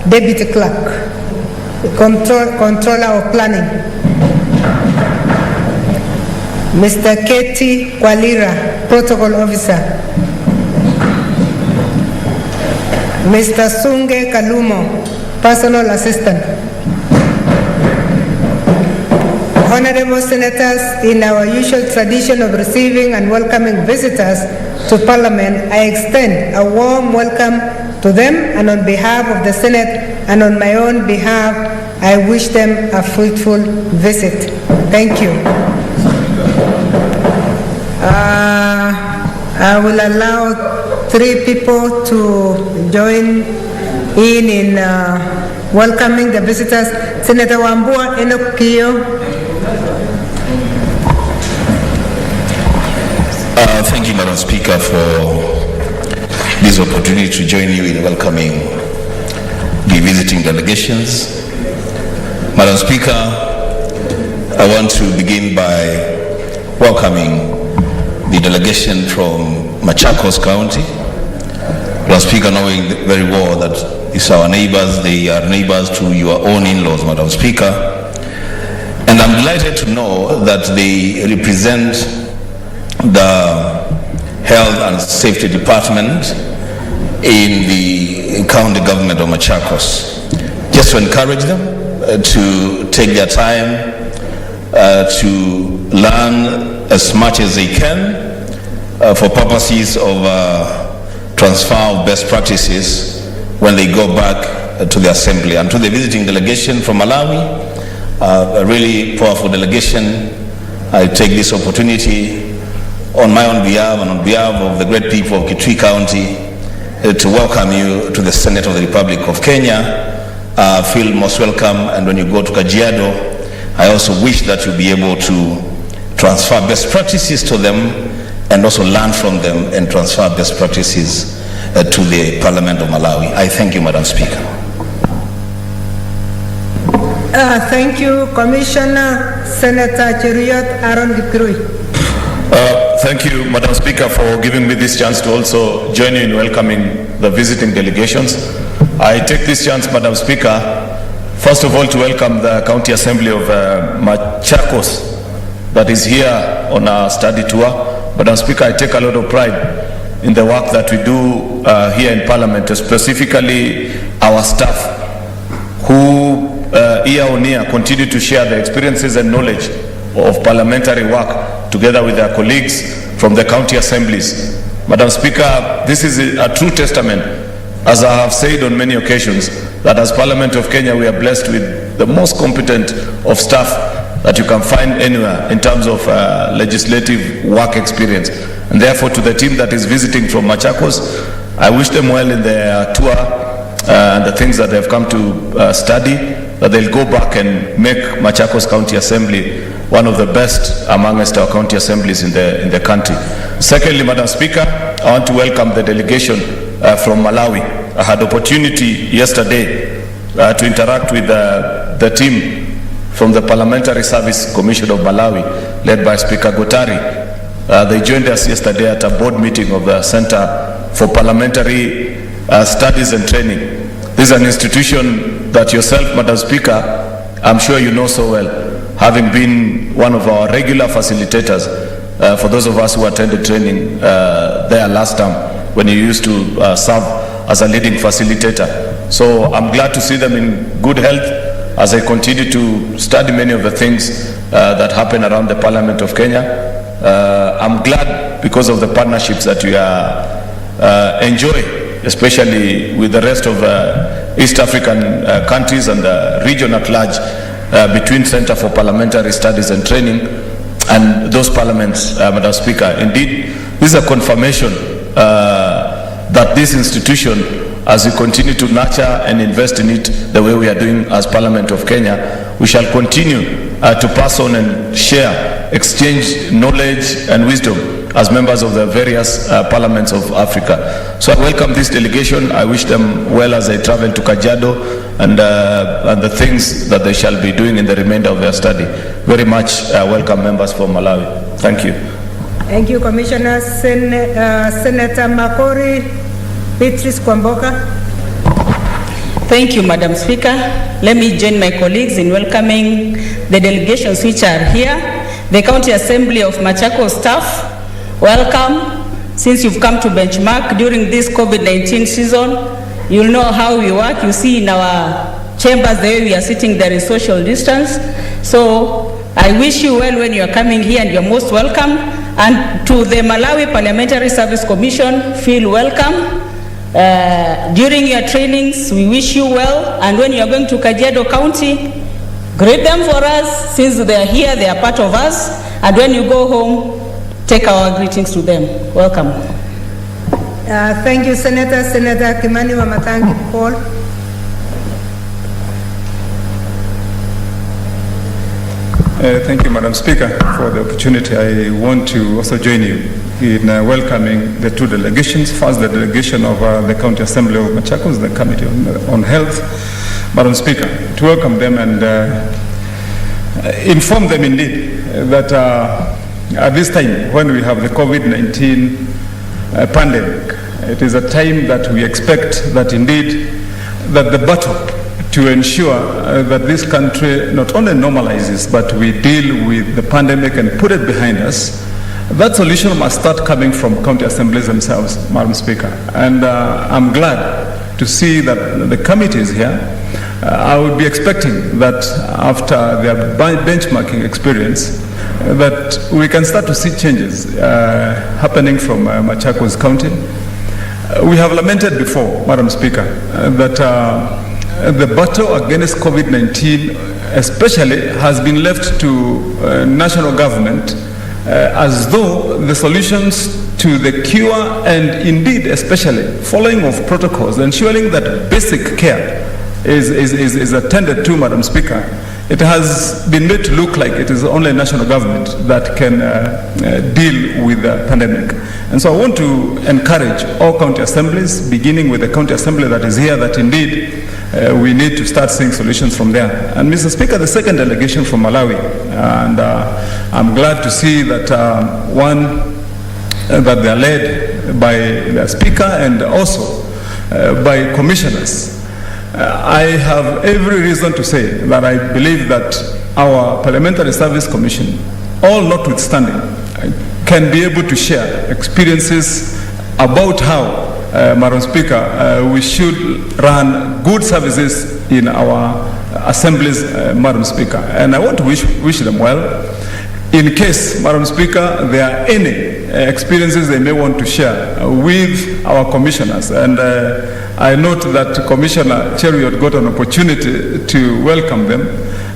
Deputy Clerk, Controller of Planning. Mr. Keti Kwalira, Protocol Officer. Mr. Sunge Kalumo, Personal Assistant. Honorable Senators, in our usual tradition of receiving and welcoming visitors to Parliament, I extend a warm welcome to them, and on behalf of the Senate and on my own behalf, I wish them a fruitful visit. Thank you. I will allow 3 people to join in welcoming the visitors. Senator Wambua Enoch Kiyo. Thank you, Madam Speaker, for this opportunity to join you in welcoming the visiting delegations. Madam Speaker, I want to begin by welcoming the delegation from Machakos County. Madam Speaker, knowing very well that it's our neighbors, they are neighbors to your own in-laws, Madam Speaker. And I'm delighted to know that they represent the Health and Safety Department in the county government of Machakos. Just to encourage them to take their time to learn as much as they can for purposes of transfer of best practices when they go back to the assembly. And to the visiting delegation from Malawi, a really powerful delegation, I take this opportunity on my own behalf and on behalf of the great people of Kitui County to welcome you to the Senate of the Republic of Kenya. Feel most welcome, and when you go to Kajiado, I also wish that you'll be able to transfer best practices to them and also learn from them and transfer best practices to the Parliament of Malawi. I thank you, Madam Speaker. Thank you, Commissioner. Senator Cheriot Aaron Githrui. Thank you, Madam Speaker, for giving me this chance to also join you in welcoming the visiting delegations. I take this chance, Madam Speaker, first of all to welcome the County Assembly of Machakos that is here on our study tour. Madam Speaker, I take a lot of pride in the work that we do here in Parliament, specifically our staff who year on year continue to share the experiences and knowledge of parliamentary work together with their colleagues from the county assemblies. Madam Speaker, this is a true testament, as I have said on many occasions, that as Parliament of Kenya we are blessed with the most competent of staff that you can find anywhere in terms of legislative work experience. And therefore, to the team that is visiting from Machakos, I wish them well in their tour and the things that they have come to study, that they'll go back and make Machakos County Assembly one of the best amongst our county assemblies in the country. Secondly, Madam Speaker, I want to welcome the delegation from Malawi. I had opportunity yesterday to interact with the team from the Parliamentary Service Commission of Malawi, led by Speaker Gotari. They joined us yesterday at a board meeting of the Center for Parliamentary Studies and Training. This is an institution that yourself, Madam Speaker, I'm sure you know so well, having been one of our regular facilitators for those of us who attended training there last time when you used to serve as a leading facilitator. So I'm glad to see them in good health as I continue to study many of the things that happen around the Parliament of Kenya. I'm glad because of the partnerships that we enjoy, especially with the rest of East African countries and the region at large, between Center for Parliamentary Studies and Training and those parliaments, Madam Speaker. Indeed, this is a confirmation that this institution, as we continue to nurture and invest in it the way we are doing as Parliament of Kenya, we shall continue to pass on and share, exchange knowledge and wisdom as members of the various parliaments of Africa. So I welcome this delegation. I wish them well as they travel to Kajiado and the things that they shall be doing in the remainder of their study. Very much welcome members from Malawi. Thank you. Thank you, Commissioner. Senator Makori Beatrice Kwamboka. Thank you, Madam Speaker. Let me join my colleagues in welcoming the delegations which are here. The County Assembly of Machakos staff, welcome. Since you've come to benchmark during this COVID-19 season, you'll know how we work. You see in our chambers the way we are sitting there is social distance. So I wish you well when you are coming here, and you're most welcome. And to the Malawi Parliamentary Service Commission, feel welcome. During your trainings, we wish you well, and when you are going to Kajiado County, greet them for us. Since they are here, they are part of us, and when you go home, take our greetings to them. Welcome. Thank you, Senator. Senator Kimani Wamatangi Paul. Thank you, Madam Speaker, for the opportunity. I want to also join you in welcoming the two delegations. First, the delegation of the County Assembly of Machakos, the Committee on Health. Madam Speaker, to welcome them and inform them indeed that at this time when we have the COVID-19 pandemic, it is a time that we expect that indeed that the battle to ensure that this country not only normalizes, but we deal with the pandemic and put it behind us. That solution must start coming from county assemblies themselves, Madam Speaker. And I'm glad to see that the committee is here. I would be expecting that after their benchmarking experience, that we can start to see changes happening from Machakos County. We have lamented before, Madam Speaker, that the battle against COVID-19 especially has been left to national government as though the solutions to the cure and indeed especially following of protocols, ensuring that basic care is attended to, Madam Speaker. It has been made to look like it is only national government that can deal with the pandemic. And so I want to encourage all county assemblies, beginning with the county assembly that is here, that indeed we need to start seeing solutions from there. And Mr. Speaker, the second delegation from Malawi, and I'm glad to see that that they are led by the Speaker and also by commissioners. I have every reason to say that I believe that our Parliamentary Service Commission, all notwithstanding, can be able to share experiences about how, Madam Speaker, we should run good services in our assemblies, Madam Speaker. And I want to wish them well. In case, Madam Speaker, there are any experiences they may want to share with our commissioners. And I note that Commissioner Cheriot got an opportunity to welcome them.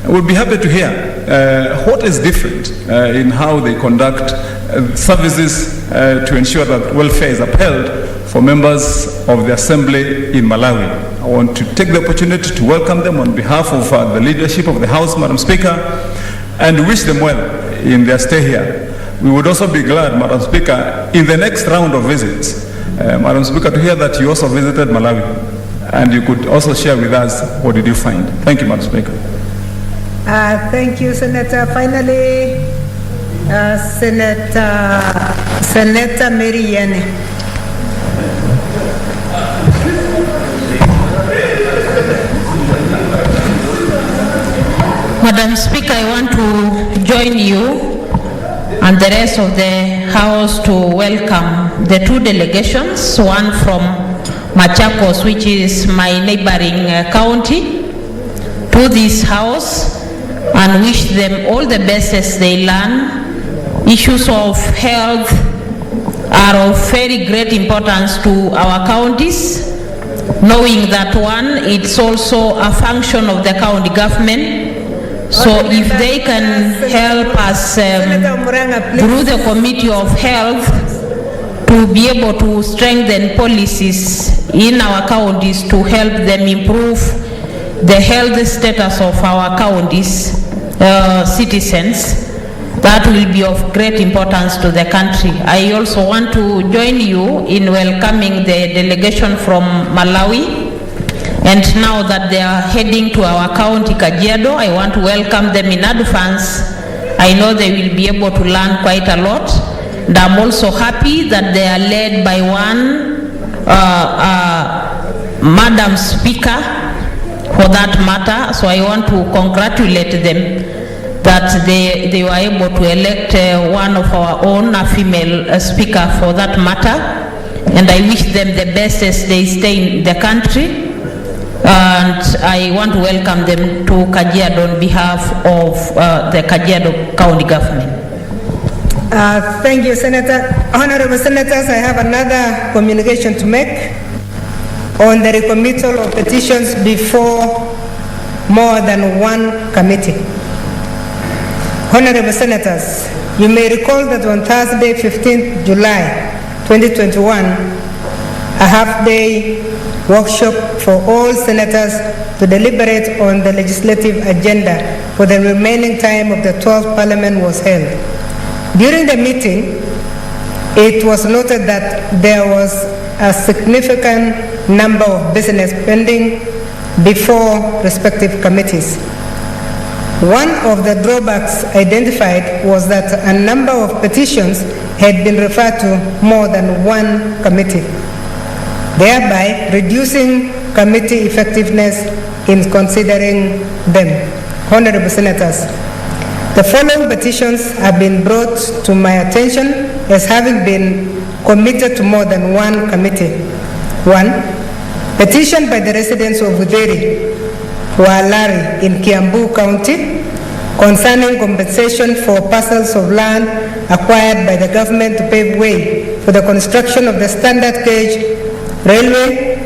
We'll be happy to hear what is different in how they conduct services to ensure that welfare is upheld for members of the Assembly in Malawi. I want to take the opportunity to welcome them on behalf of the leadership of the House, Madam Speaker, and wish them well in their stay here. We would also be glad, Madam Speaker, in the next round of visits, Madam Speaker, to hear that you also visited Malawi, and you could also share with us what did you find. Thank you, Madam Speaker. Thank you, Senator. Finally, Senator Mary Yene. Madam Speaker, I want to join you and the rest of the House to welcome the two delegations, one from Machakos, which is my neighboring county, to this House, and wish them all the best as they learn. Issues of health are of very great importance to our counties, knowing that one, it's also a function of the county government. So if they can help us through the Committee of Health to be able to strengthen policies in our counties to help them improve the health status of our counties, citizens, that will be of great importance to the country. I also want to join you in welcoming the delegation from Malawi. And now that they are heading to our county, Kajiado, I want to welcome them in advance. I know they will be able to learn quite a lot. And I'm also happy that they are led by one Madam Speaker for that matter. So I want to congratulate them that they were able to elect one of our own, a female speaker for that matter. And I wish them the best as they stay in the country. And I want to welcome them to Kajiado on behalf of the Kajiado County government. Thank you, Senator. Honorable Senators, I have another communication to make on the recommittal of petitions before more than one committee. Honorable Senators, you may recall that on Thursday, 15th July 2021, a half-day workshop for all senators to deliberate on the legislative agenda for the remaining time of the 12th Parliament was held. During the meeting, it was noted that there was a significant number of business pending before respective committees. One of the drawbacks identified was that a number of petitions had been referred to more than one committee, thereby reducing committee effectiveness in considering them. Honorable Senators, the following petitions have been brought to my attention as having been committed to more than one committee. 1. Petition by the residents of Uderi, Walari in Kiambu County concerning compensation for parcels of land acquired by the government to pave way for the construction of the standard gauge railway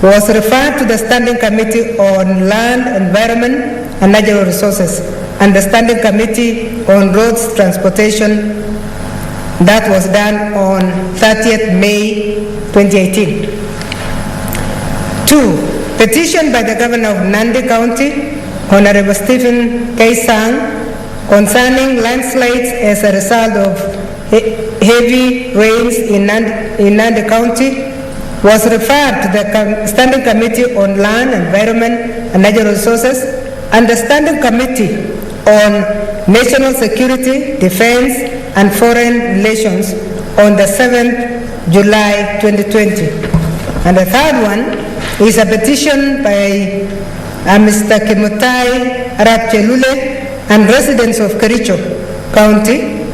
was referred to the Standing Committee on Land, Environment and Natural Resources and the Standing Committee on Roads Transportation. That was done on 30th May 2018. 2. Petition by the Governor of Nandi County, Honorable Stephen K. Sang, concerning landslides as a result of heavy rains in Nandi County, was referred to the Standing Committee on Land, Environment and Natural Resources and the Standing Committee on National Security, Defense and Foreign Relations on the 7th July 2020. And the third one is a petition by Mr. Kimutai Arap Chelule and residents of Kericho County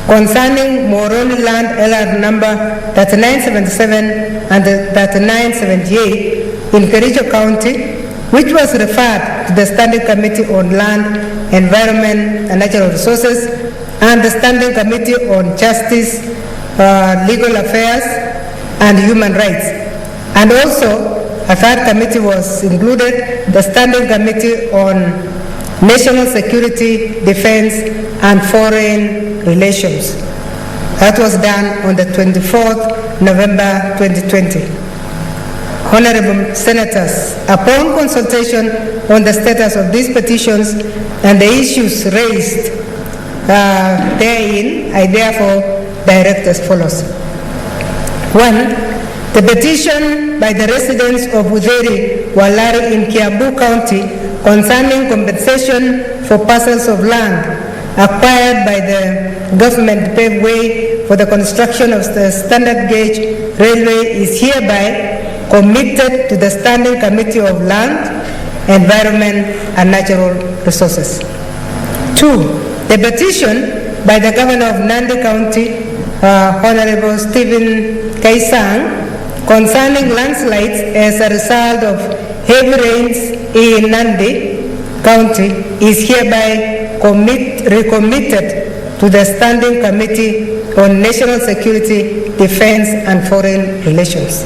concerning Moroni land LR number 3977 and 3978 in Kericho County, which was referred to the Standing Committee on Land, Environment and Natural Resources and the Standing Committee on Justice, Legal Affairs and Human Rights. And also, a third committee was included, the Standing Committee on National Security, Defense and Foreign Relations. That was done on the 24th November 2020. Honorable Senators, upon consultation on the status of these petitions and the issues raised therein, I therefore direct as follows. 1. The petition by the residents of Uderi, Walari in Kiambu County concerning compensation for parcels of land acquired by the government to pave way for the construction of the standard gauge railway is hereby committed to the Standing Committee of Land, Environment and Natural Resources. 2. The petition by the Governor of Nandi County, Honorable Stephen K. Sang, concerning landslides as a result of heavy rains in Nandi County is hereby recommitted to the Standing Committee on National Security, Defense and Foreign Relations.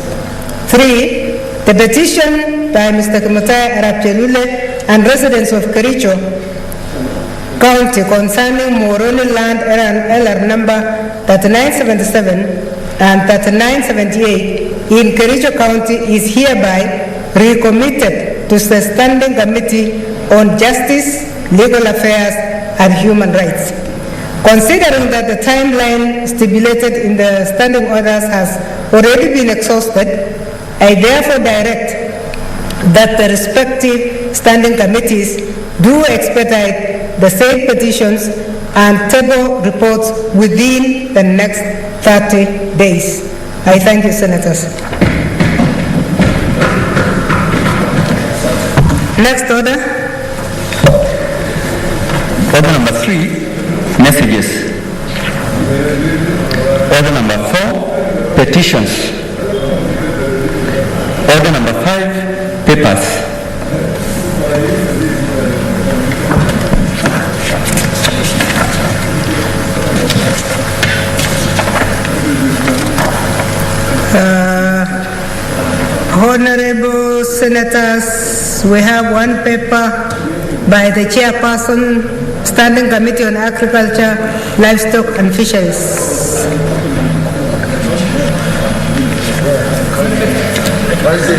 3. The petition by Mr. Kimutai Arap Chelule and residents of Kericho County concerning Moroni land LR number 3977 and 3978 in Kericho County is hereby recommitted to the Standing Committee on Justice, Legal Affairs and Human Rights. Considering that the timeline stipulated in the standing orders has already been exhausted, I therefore direct that the respective standing committees do expedite the said petitions and table reports within the next 30 days. I thank you, Senators. Next order. Order number 3, messages. Order number 4, petitions. Order number 5, papers. Honorable Senators, we have one paper by the Chairperson, Standing Committee on Agriculture, Livestock and Fisheries.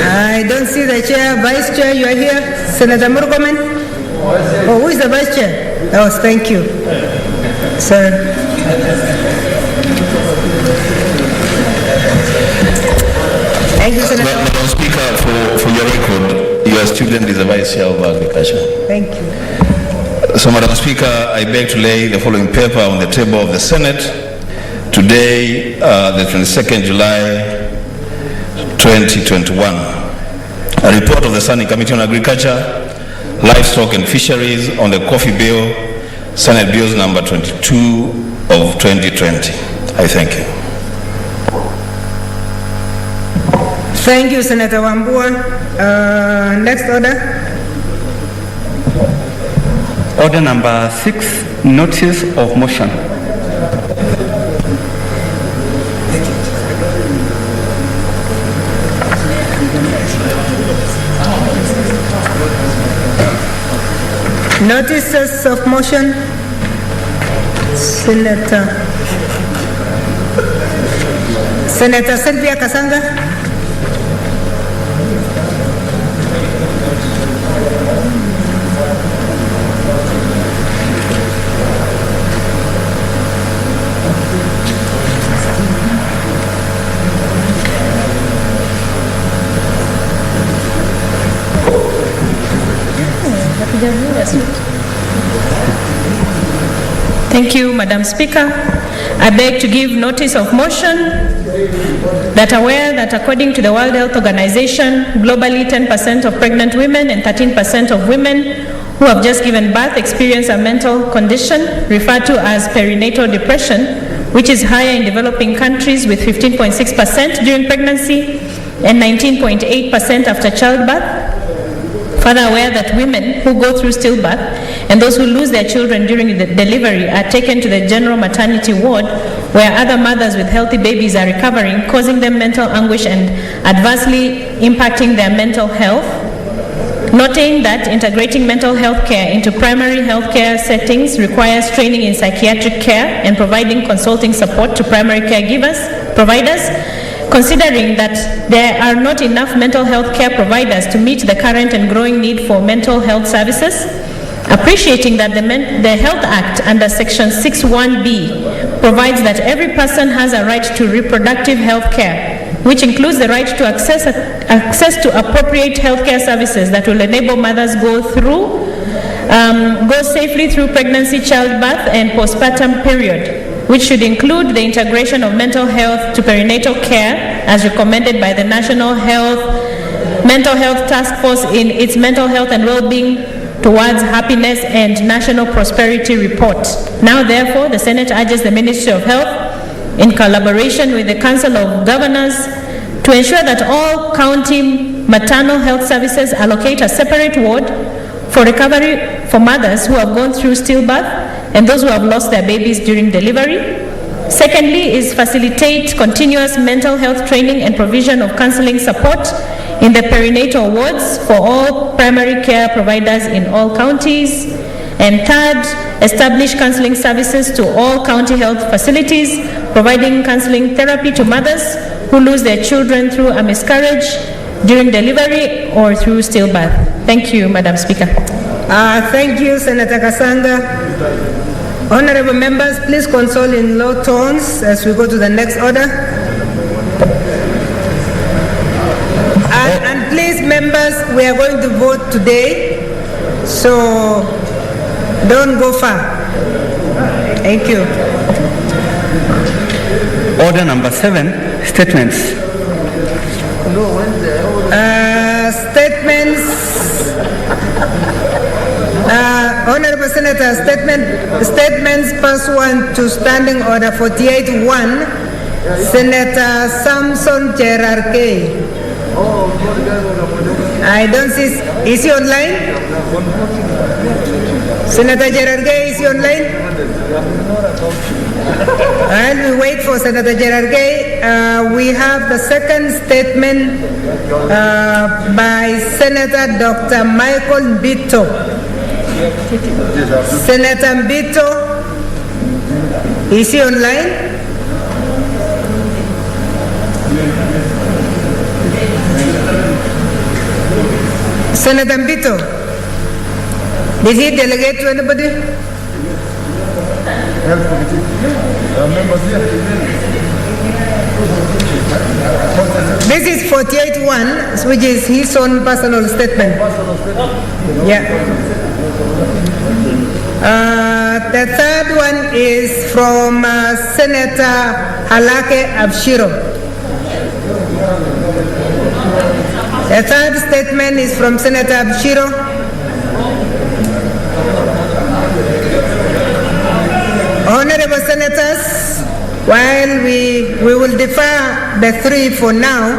I don't see the Chair. Vice Chair, you are here. Senator Murkomen? Oh, who is the Vice Chair? Oh, thank you. Sir. Thank you, Senator. Madam Speaker, for your record, your student is the Vice Chair of Agriculture. Thank you. So, Madam Speaker, I beg to lay the following paper on the table of the Senate. Today, the 22nd July, 2021. A report of the Standing Committee on Agriculture, Livestock and Fisheries on the Coffee Bill, Senate Bills number 22 of 2020. I thank you. Thank you, Senator Wambua. Next order. Order number 6, notice of motion. Notices of motion. Senator Sylvia Kasanga. Thank you, Madam Speaker. I beg to give notice of motion that aware that according to the World Health Organization, globally 10% of pregnant women and 13% of women who have just given birth experience a mental condition referred to as perinatal depression, which is higher in developing countries with 15.6% during pregnancy and 19.8% after childbirth. Further aware that women who go through stillbirth and those who lose their children during the delivery are taken to the general maternity ward where other mothers with healthy babies are recovering, causing them mental anguish and adversely impacting their mental health. Noting that integrating mental health care into primary health care settings requires training in psychiatric care and providing consulting support to primary providers, considering that there are not enough mental health care providers to meet the current and growing need for mental health services, appreciating that the Health Act under Section 61B provides that every person has a right to reproductive health care, which includes the right to access to appropriate healthcare services that will enable mothers go safely through pregnancy, childbirth, and postpartum period, which should include the integration of mental health to perinatal care as recommended by the National Mental Health Task Force in its Mental Health and Well-being Towards Happiness and National Prosperity Report. Now, therefore, the Senate urges the Ministry of Health, in collaboration with the Council of Governors, to ensure that all county maternal health services allocate a separate ward for recovery for mothers who have gone through stillbirth and those who have lost their babies during delivery. Secondly is facilitate continuous mental health training and provision of counseling support in the perinatal wards for all primary care providers in all counties. And third, establish counseling services to all county health facilities, providing counseling therapy to mothers who lose their children through a miscarriage, during delivery, or through stillbirth. Thank you, Madam Speaker. Thank you, Senator Kasanga. Honorable members, please console in low tones as we go to the next order. And please, members, we are going to vote today, so don't go far. Thank you. Order number 7, statements. Statements. Honorable Senator, statements pursuant to Standing Order 48-1, Senator Samson Cherarkey. I don't see, is he online? Senator Cherarkey, is he online? And we wait for Senator Cherarkey. We have the second statement by Senator Dr. Michael Mbito. Senator Mbito, is he online? Senator Mbito, did he delegate to anybody? This is 48-1, which is his own personal statement. Yeah. The third one is from Senator Halake Abshiro. The third statement is from Senator Abshiro. Honorable Senators, while we will defer the three for now,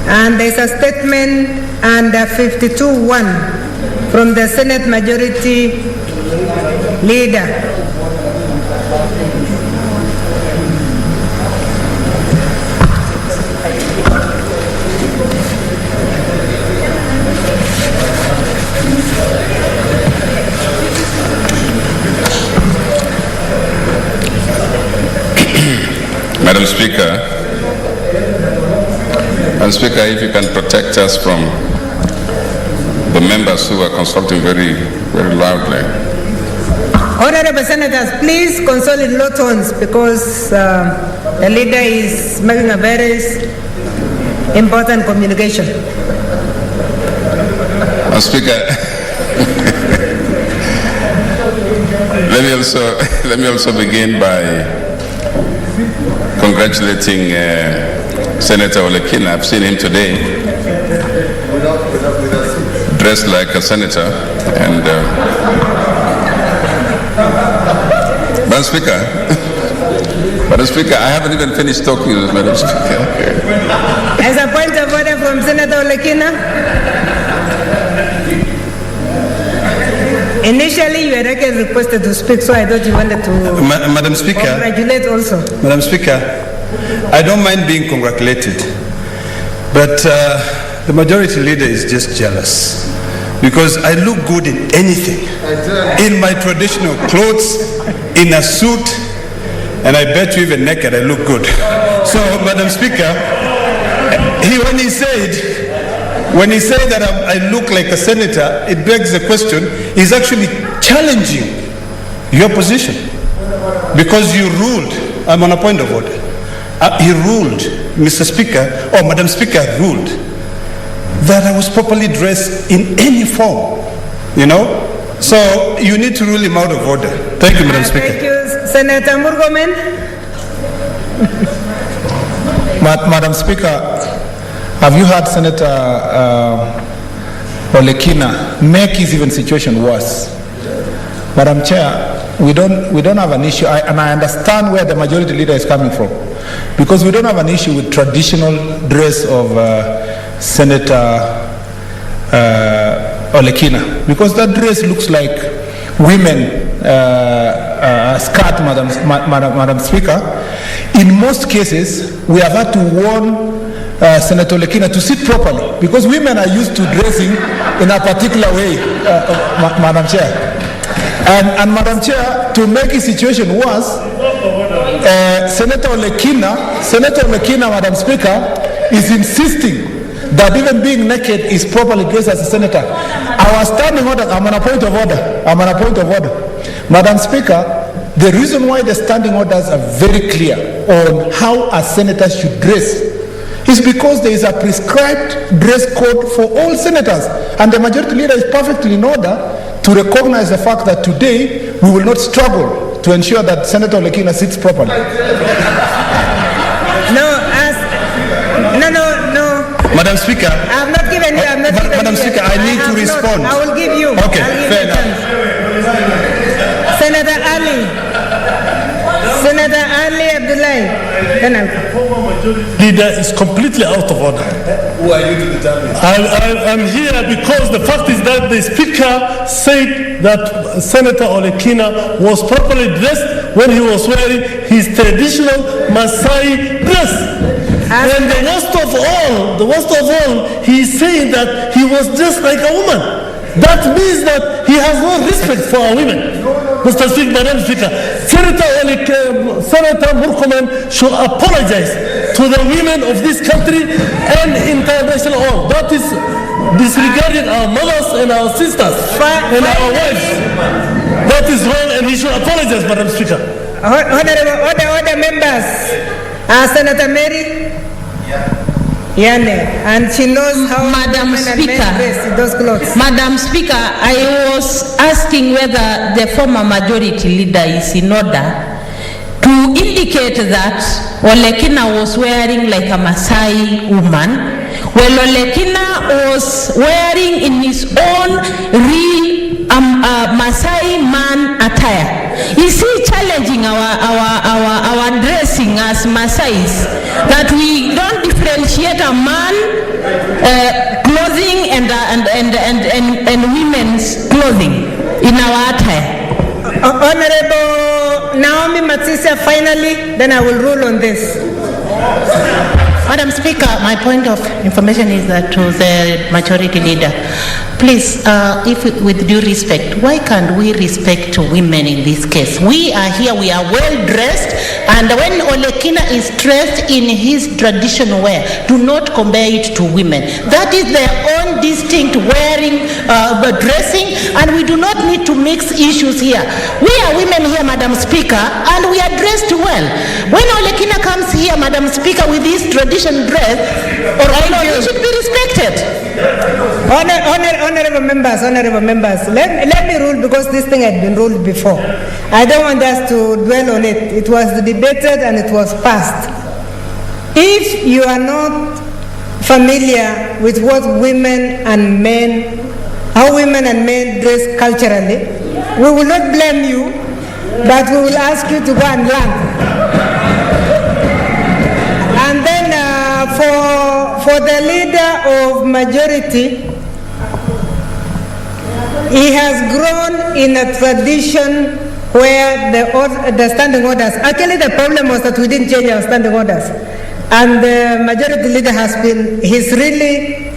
and there's a statement under 52-1 from the Senate Majority Leader. Madam Speaker, if you can protect us from the members who are consulting very, very loudly. Honorable Senators, please consult in low tones because the leader is making a very important communication. Madam Speaker, let me also begin by congratulating Senator Olekina. I've seen him today dressed like a senator. And Madam Speaker, I haven't even finished talking, Madam Speaker. As a point of order from Senator Olekina, initially you had requested to speak, so I thought you wanted to Madam Speaker, congratulate also. Madam Speaker, I don't mind being congratulated, but the majority leader is just jealous because I look good in anything, in my traditional clothes, in a suit, and I bet you even naked I look good. So, Madam Speaker, when he said that I look like a senator, it begs the question, he's actually challenging your position because you ruled. I'm on a point of order. He ruled, Mr. Speaker, or Madam Speaker ruled that I was properly dressed in any form, you know? So you need to rule him out of order. Thank you, Madam Speaker. Thank you. Senator Murgomen. Madam Speaker, have you heard Senator Olekina make his even situation worse? Madam Chair, we don't have an issue, and I understand where the majority leader is coming from, because we don't have an issue with traditional dress of Senator Olekina, because that dress looks like women skirt, Madam Speaker. In most cases, we have had to warn Senator Olekina to sit properly because women are used to dressing in a particular way, Madam Chair. And Madam Chair, to make the situation worse, Senator Olekina, Madam Speaker, is insisting that even being naked is properly dressed as a senator. Our standing order, I'm on a point of order. Madam Speaker, the reason why the standing orders are very clear on how a senator should dress is because there is a prescribed dress code for all senators, and the majority leader is perfectly in order to recognize the fact that today we will not struggle to ensure that Senator Olekina sits properly. No. Madam Speaker. I have not given you. Madam Speaker, I need to respond. I will give you. Okay, fair enough. then I'll come. Former majority leader is completely out of order. Who are you to determine? I'm here because the fact is that the speaker said that Senator Olekina was properly dressed when he was wearing his traditional Maasai dress. And the worst of all, he is saying that he was dressed like a woman. That means that he has no respect for our women. Mr. Speaker, Madam Speaker, Senator Murkomen should apologize to the women of this country and international all. That is disregarding our mothers and our sisters and our wives. That is wrong, and he should apologize, Madam Speaker. Honorable members, Senator Mary Yane, and she knows how Madam women and Speaker, men dress in those clothes. Madam Speaker, I was asking whether the former majority leader is in order to indicate that Olekina was wearing like a Maasai woman, while Olekina was wearing in his own real Maasai man attire. Is he challenging our dressing as Maasais, that we don't differentiate a man clothing and women's clothing in our attire? Honorable Naomi Matisia, finally, then I will rule on this. Madam Speaker, my point of information is that to the majority leader, please, with due respect, why can't we respect women in this case? We are here, we are well dressed, and when Olekina is dressed in his traditional wear, do not compare it to women. That is their own distinct wearing, dressing, and we do not need to mix issues here. We are women here, Madam Speaker, and we are dressed well. When Olekina comes here, Madam Speaker, with his traditional dress, he should be respected. Honorable members, let me rule, because this thing had been ruled before. I don't want us to dwell on it. It was debated and it was passed. If you are not familiar with what women and men, how women and men dress culturally, we will not blame you, but we will ask you to go and learn. And then for the leader of majority, he has grown in a tradition where the standing orders, actually the problem was that we didn't change our standing orders. And the majority leader he's really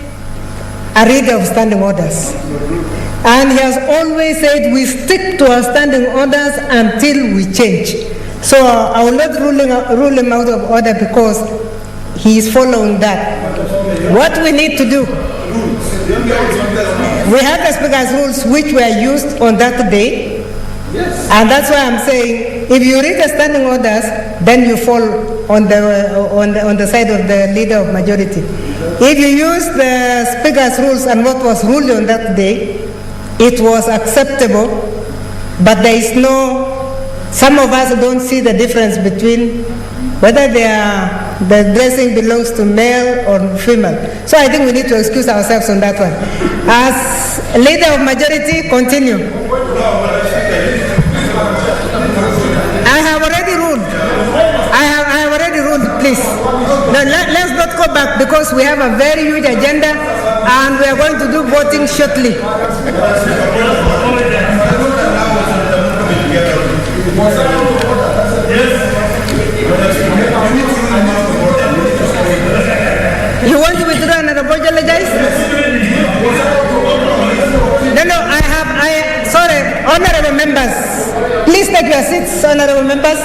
a reader of standing orders. And he has always said we stick to our standing orders until we change. So I will not rule him out of order because he is following that. What we need to do, we have the speaker's rules which were used on that day, and that's why I'm saying if you read the standing orders, then you fall on the side of the leader of majority. If you use the speaker's rules and what was ruled on that day, it was acceptable, but there is some of us don't see the difference between whether the dressing belongs to male or female. So I think we need to excuse ourselves on that one. As leader of majority, continue. I have already ruled. I have already ruled, please. No, let's not go back because we have a very huge agenda and we are going to do voting shortly. You want to withdraw and apologize? No, sorry, honorable members. Please take your seats, honorable members.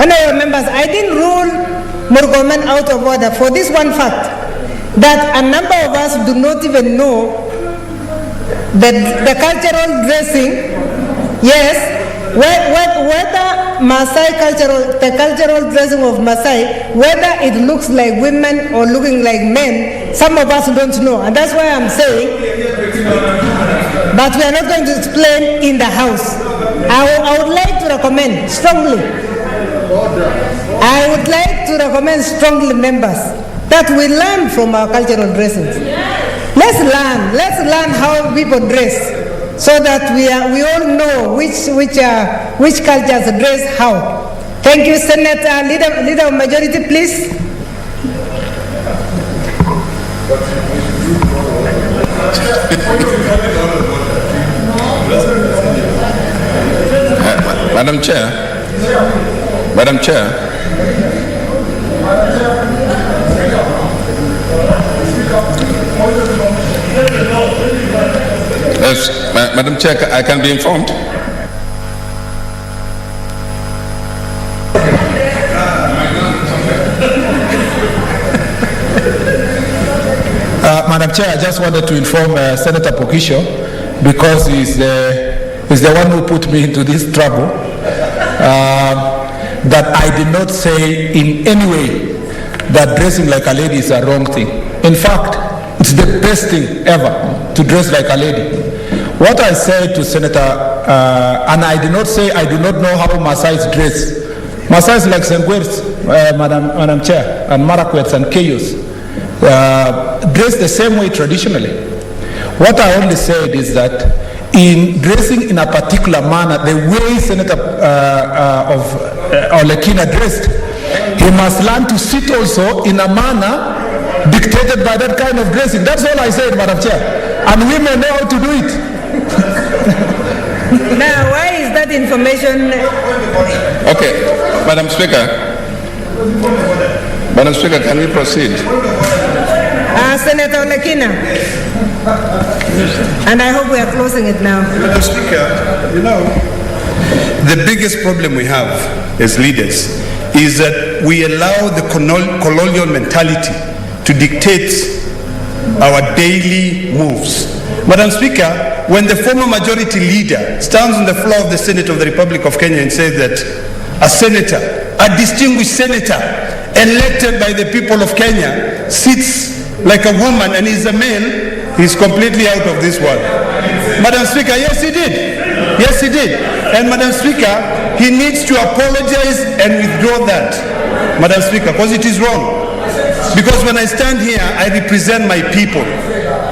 Honorable members, I didn't rule Murkomen out of order for this one fact, that a number of us do not even know the cultural dressing. Yes, whether Maasai the cultural dressing of Maasai, whether it looks like women or looking like men, some of us don't know. And that's why I'm saying, but we are not going to explain in the house. I would like to recommend strongly, members, that we learn from our cultural dressings. Let's learn how people dress, so that we all know which cultures dress how. Thank you, Senator. Leader of Majority, please. Madam Chair. Yes, Madam Chair, I can be informed. Madam Chair, I just wanted to inform Senator Pokisho, because he's the one who put me into this trouble, that I did not say in any way that dressing like a lady is a wrong thing. In fact, it's the best thing ever to dress like a lady. What I said to Senator, and I did not say I do not know how Maasai's dress. Maasai's like Senguers, Madam Chair, and Marakwets and Kayos, dress the same way traditionally. What I only said is that in dressing in a particular manner, the way Senator Olekina dressed, he must learn to sit also in a manner dictated by that kind of dressing. That's all I said, Madam Chair. And women know how to do it. Now, why is that information? Okay, Madam Speaker, can we proceed? Senator Olekina. And I hope we are closing it now. Madam Speaker, you know, the biggest problem we have as leaders is that we allow the colonial mentality to dictate our daily moves. Madam Speaker, when the former majority leader stands on the floor of the Senate of the Republic of Kenya and says that a senator, a distinguished senator, elected by the people of Kenya, sits like a woman and is a male, he's completely out of this world. Madam Speaker, yes he did. Yes he did. And Madam Speaker, he needs to apologize and withdraw that, Madam Speaker, because it is wrong. Because when I stand here, I represent my people.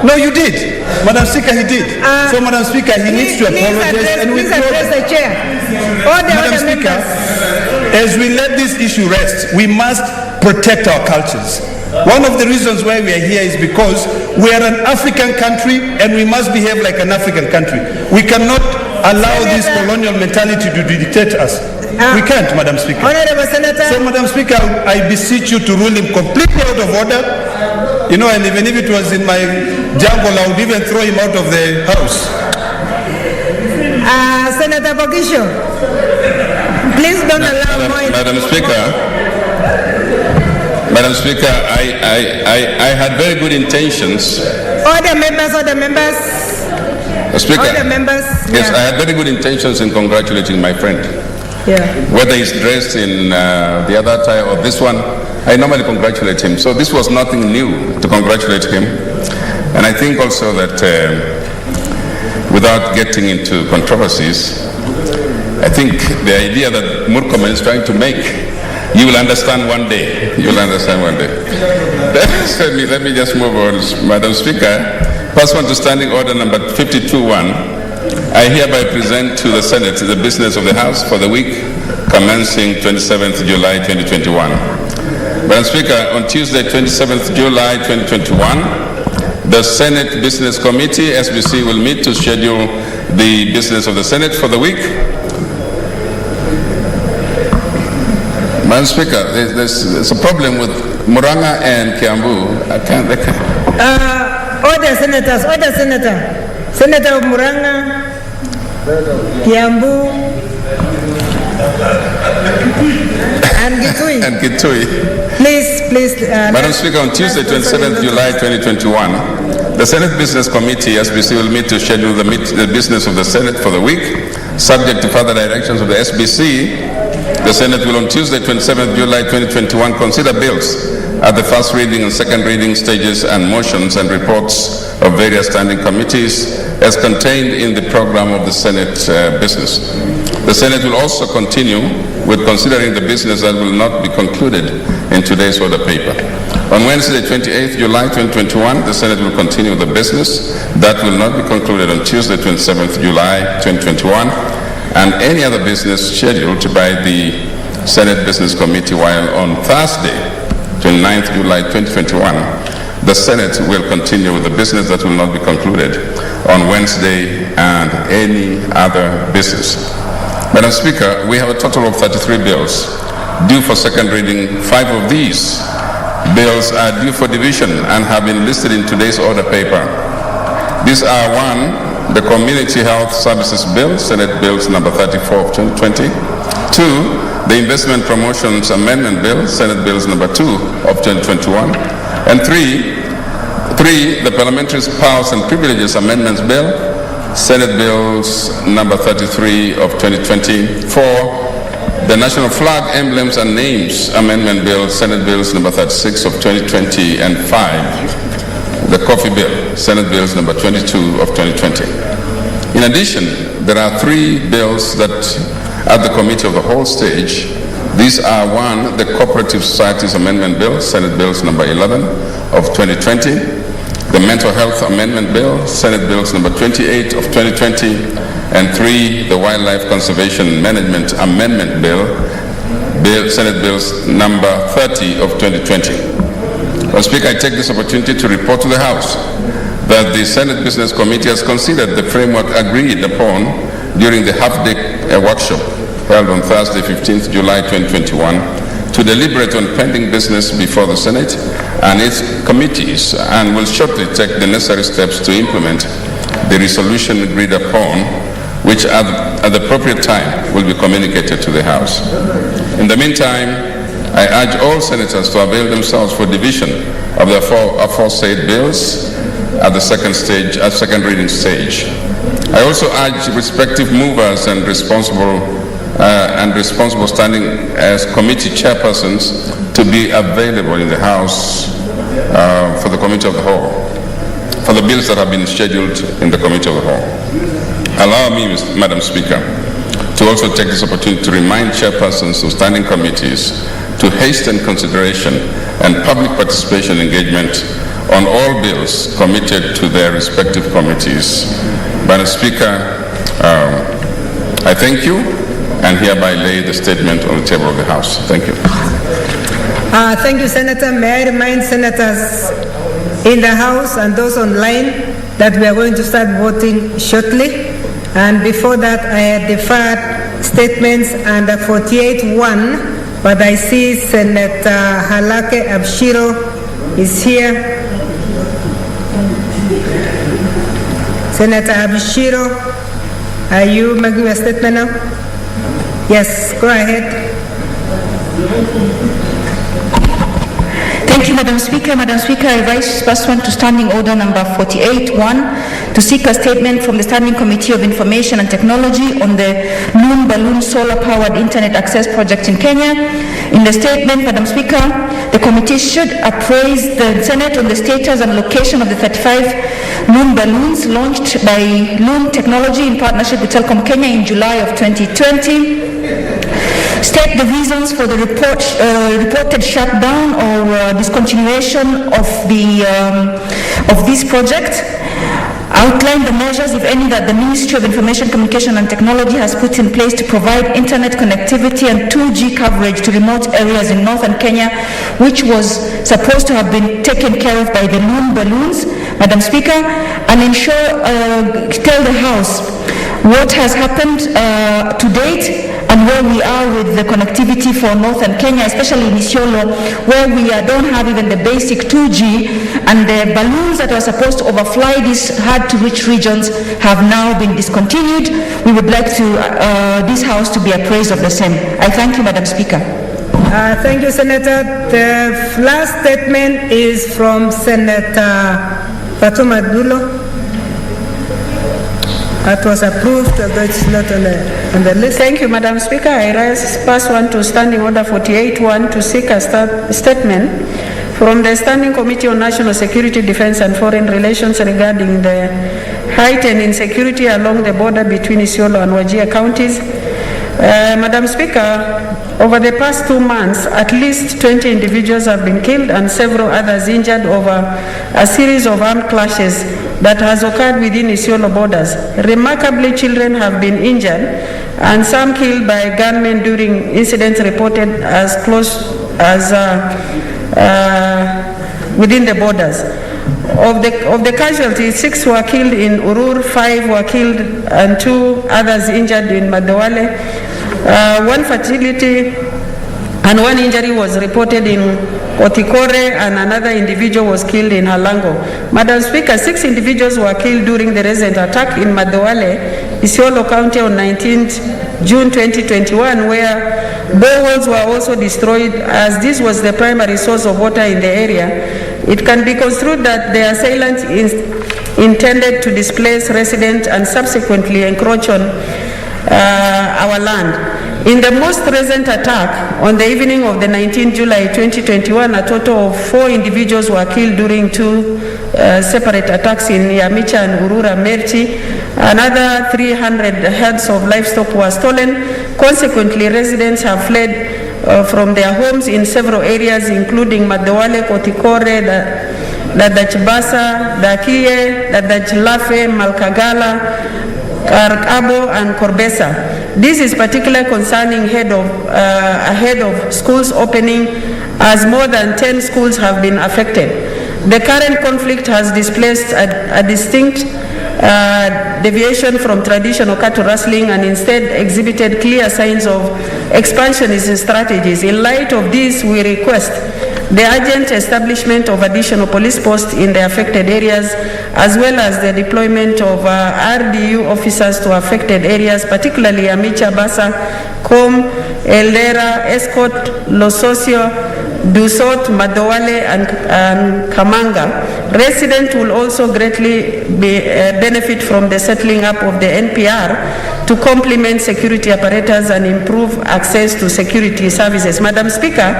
No, you did. Madam Speaker, he did. So, Madam Speaker, he needs to apologize and withdraw. Please address the chair. Madam Speaker, as we let this issue rest, we must protect our cultures. One of the reasons why we are here is because we are an African country and we must behave like an African country. We cannot allow this colonial mentality to dictate us. We can't, Madam Speaker. Honorable Senator. So, Madam Speaker, I beseech you to rule him completely out of order. You know, and even if it was in my jungle, I would even throw him out of the house. Senator Pokisho, please don't allow more. Madam Speaker, I had very good intentions. Order members. Speaker, Order members. yes, I had very good intentions in congratulating my friend. Yeah. Whether he's dressed in the other attire or this one, I normally congratulate him. So this was nothing new to congratulate him. And I think also that without getting into controversies, I think the idea that Murkomen is trying to make, you will understand one day. You will understand one day. Let me just move on, Madam Speaker. Pursuant to Standing Order number 52-1, I hereby present to the Senate the business of the House for the week commencing 27th July 2021. Madam Speaker, on Tuesday, 27th July 2021, the Senate Business Committee, SBC, will meet to schedule the business of the Senate for the week. Madam Speaker, there's a problem with Muranga and Kiambu. Order, Senators. Order, Senator. Senator of Muranga, Kiambu, and Kitui. Please. Madam Speaker, on Tuesday, 27th July 2021, the Senate Business Committee, SBC, will meet to schedule the business of the Senate for the week. Subject to further directions of the SBC, the Senate will on Tuesday, 27th July 2021, consider bills at the first reading and second reading stages and motions and reports of various standing committees as contained in the program of the Senate business. The Senate will also continue with considering the business that will not be concluded in today's order paper. On Wednesday, 28th July 2021, the Senate will continue the business that will not be concluded on Tuesday, 27th July 2021, and any other business scheduled by the Senate Business Committee, while on Thursday, 29th July 2021, the Senate will continue with the business that will not be concluded on Wednesday and any other business. Madam Speaker, we have a total of 33 bills due for second reading. 5 of these bills are due for division and have been listed in today's order paper. These are 1, the Community Health Services Bill, Senate Bills number 34 of 2020. 2, the Investment Promotions Amendment Bill, Senate Bills number 2 of 2021. And 3, the Parliamentary Powers and Privileges Amendments Bill, Senate Bills number 33 of 2020. 4, the National Flag, Emblems and Names Amendment Bill, Senate Bills number 36 of 2020. And 5, the Coffee Bill, Senate Bills number 22 of 2020. In addition, there are 3 bills that at the Committee of the Whole stage. These are 1, the Cooperative Societies Amendment Bill, Senate Bills number 11 of 2020, the Mental Health Amendment Bill, Senate Bills number 28 of 2020, and 3, the Wildlife Conservation Management Amendment Bill, Senate Bills number 30 of 2020. Mr. Speaker, I take this opportunity to report to the House that the Senate Business Committee has considered the framework agreed upon during the half-day workshop held on Thursday, 15th July 2021, to deliberate on pending business before the Senate and its committees, and will shortly take the necessary steps to implement the resolution agreed upon, which at the appropriate time will be communicated to the House. In the meantime, I urge all senators to avail themselves for division of the aforesaid bills at the second reading stage. I also urge respective movers and responsible standing as committee chairpersons to be available in the House for the Committee of the Whole, for the bills that have been scheduled in the Committee of the Whole. Allow me, Madam Speaker, to also take this opportunity to remind chairpersons of standing committees to hasten consideration and public participation engagement on all bills committed to their respective committees. Madam Speaker, I thank you and hereby lay the statement on the table of the House. Thank you. Thank you, Senator. May I remind senators in the House and those online that we are going to start voting shortly. And before that, I had deferred statements under 48.1, but I see Senator Halake Abshiro is here. Senator Abshiro, are you making a statement now? Yes, go ahead. Thank you, Madam Speaker. Madam Speaker, I rise pursuant to Standing Order number 48.1 to seek a statement from the Standing Committee of Information and Technology on the Loon Balloon Solar-Powered Internet Access Project in Kenya. In the statement, Madam Speaker, the committee should appraise the Senate on the status and location of the 35 Loon balloons launched by Loon Technology in partnership with Telkom Kenya in July of 2020. State the reasons for the reported shutdown or discontinuation of this project. Outline the measures, if any, that the Ministry of Information, Communication and Technology has put in place to provide internet connectivity and 2G coverage to remote areas in northern Kenya, which was supposed to have been taken care of by the Loon balloons, Madam Speaker, and tell the House what has happened to date and where we are with the connectivity for northern Kenya, especially in Isiolo, where we don't have even the basic 2G, and the balloons that were supposed to overfly these hard-to-reach regions have now been discontinued. We would like this House to be appraised of the same. I thank you, Madam Speaker. Thank you, Senator. The last statement is from Senator Fatuma Dulo. That was approved, although it's not on the list. Thank you, Madam Speaker. I rise pursuant to Standing Order 48.1 to seek a statement from the Standing Committee on National Security, Defense and Foreign Relations regarding the heightened insecurity along the border between Isiolo and Wajir counties. Madam Speaker, over the past 2 months, at least 20 individuals have been killed and several others injured over a series of armed clashes that has occurred within Isiolo borders. Remarkably, children have been injured and some killed by gunmen during incidents reported as close as within the borders. Of the casualties, 6 were killed in Urur, 5 were killed and 2 others injured in Madawale. 1 fatality and 1 injury was reported in Otikore and another individual was killed in Halango. Madam Speaker, 6 individuals were killed during the recent attack in Madawale, Isiolo County on 19th June 2021, where boreholes were also destroyed as this was the primary source of water in the area. It can be construed that the assailant intended to displace residents and subsequently encroach on our land. In the most recent attack, on the evening of the 19th July 2021, a total of 4 individuals were killed during 2 separate attacks in Yamicha and Urura Merchi. Another 300 heads of livestock were stolen. Consequently, residents have fled from their homes in several areas, including Madawale, Kotikore, Dadachbasa, Dakie, Dadachlafe, Malkagala, Karkabo, and Korbesa. This is particularly concerning ahead of schools opening, as more than 10 schools have been affected. The current conflict has displaced a distinct deviation from traditional cattle rustling and instead exhibited clear signs of expansionist strategies. In light of this, we request the urgent establishment of additional police posts in the affected areas, as well as the deployment of RDU officers to affected areas, particularly Amicha, Basa, Kom, Eldera, Escort, Lososio, Dusot, Madawale, and Kamanga. Residents will also greatly benefit from the settling up of the NPR to complement security apparatus and improve access to security services. Madam Speaker,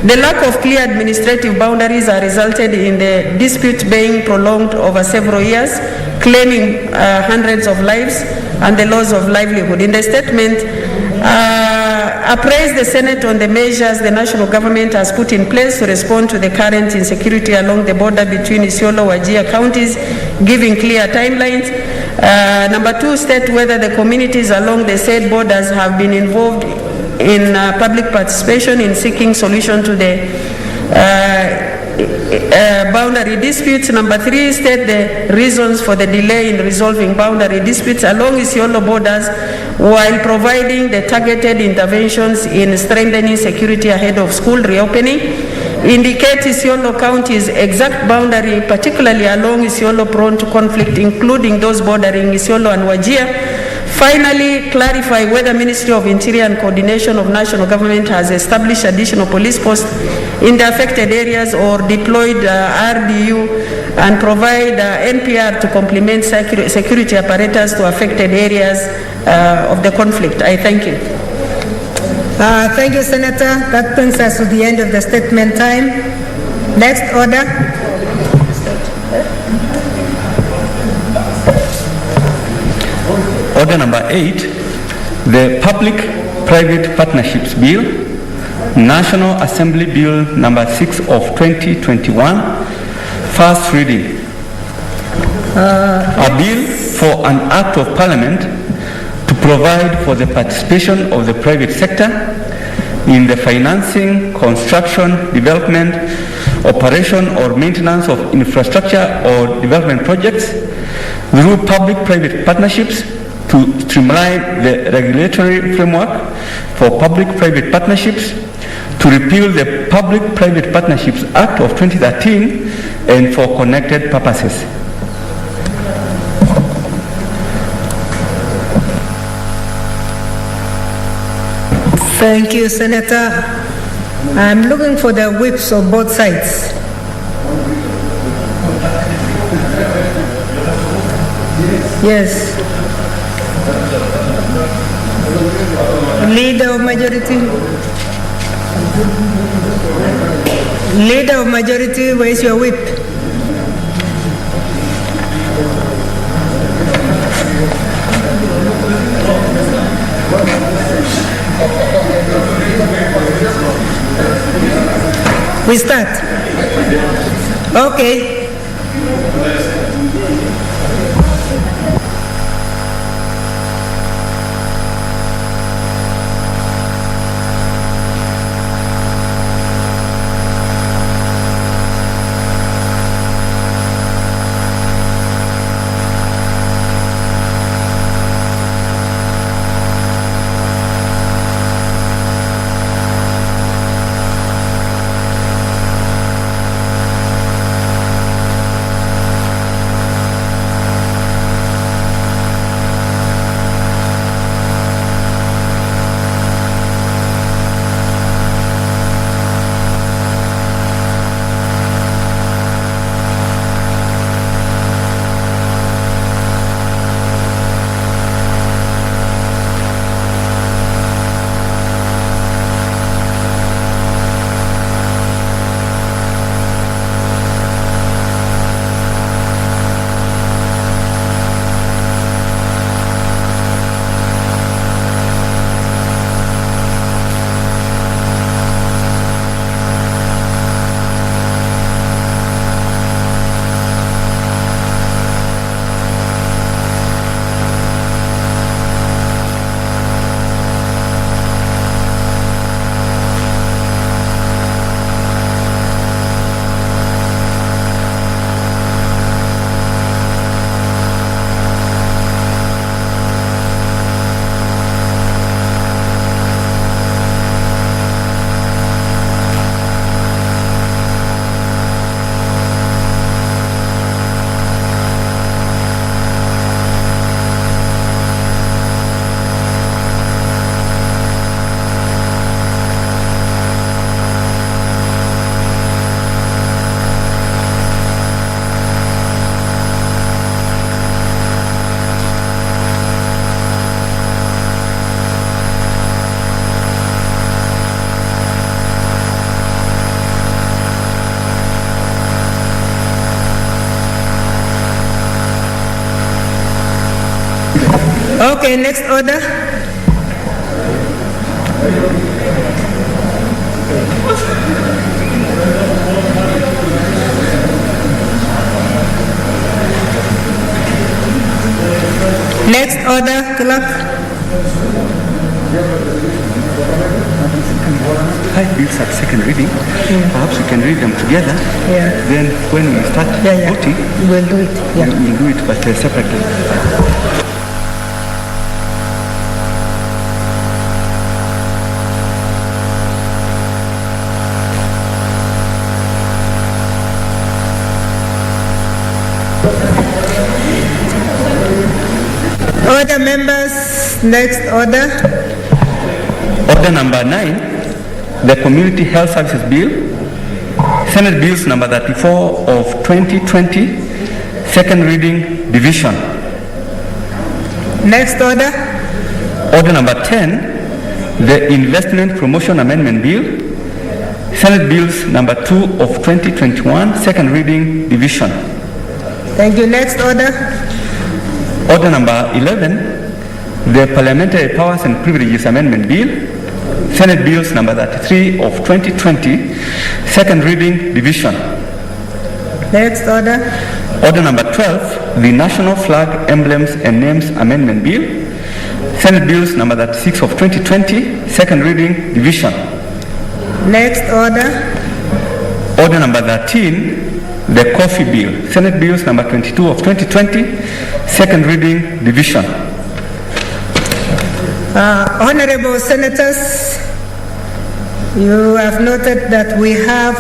the lack of clear administrative boundaries has resulted in the dispute being prolonged over several years, claiming hundreds of lives and the loss of livelihood. In the statement, appraised the Senate on the measures the national government has put in place to respond to the current insecurity along the border between Isiolo and Wajir counties, giving clear timelines. Number 2, state whether the communities along the said borders have been involved in public participation in seeking solution to the boundary disputes. Number 3, state the reasons for the delay in resolving boundary disputes along Isiolo borders while providing the targeted interventions in strengthening security ahead of school reopening. Indicate Isiolo County's exact boundary, particularly along Isiolo prone to conflict, including those bordering Isiolo and Wajir. Finally, clarify whether Ministry of Interior and Coordination of National Government has established additional police posts in the affected areas or deployed RDU and provide NPR to complement security apparatus to affected areas of the conflict. I thank you. Thank you, Senator. That brings us to the end of the statement time. Next order. Order number 8, the Public-Private Partnerships Bill, National Assembly Bill number 6 of 2021, first reading. A bill for an act of parliament to provide for the participation of the private sector in the financing, construction, development, operation or maintenance of infrastructure or development projects through public-private partnerships to streamline the regulatory framework for public-private partnerships, to repeal the Public-Private Partnerships Act of 2013 and for connected purposes. Thank you, Senator. I'm looking for the whips of both sides. Yes. Leader of majority. Leader of majority, where's your whip? We start. Okay. Okay, next order. Next order, clerk. 5 bills at second reading. Perhaps we can read them together. Yeah. Then when we start voting, we'll do it. Yeah. we'll do it, but separately. Order, members. Next order. Order number 9, the Community Health Services Bill, Senate Bills number 34 of 2020, second reading, division. Next order. Order number 10, the Investment Promotion Amendment Bill, Senate Bills number 2 of 2021, second reading, division. Thank you. Next order. Order number 11, the Parliamentary Powers and Privileges Amendment Bill, Senate Bills number 33 of 2020, second reading, division. Next order. Order number 12, the National Flag, Emblems and Names Amendment Bill, Senate Bills number 36 of 2020, second reading, division. Next order. Order number 13, the Coffee Bill, Senate Bills number 22 of 2020, second reading, division. Honorable Senators, you have noted that we have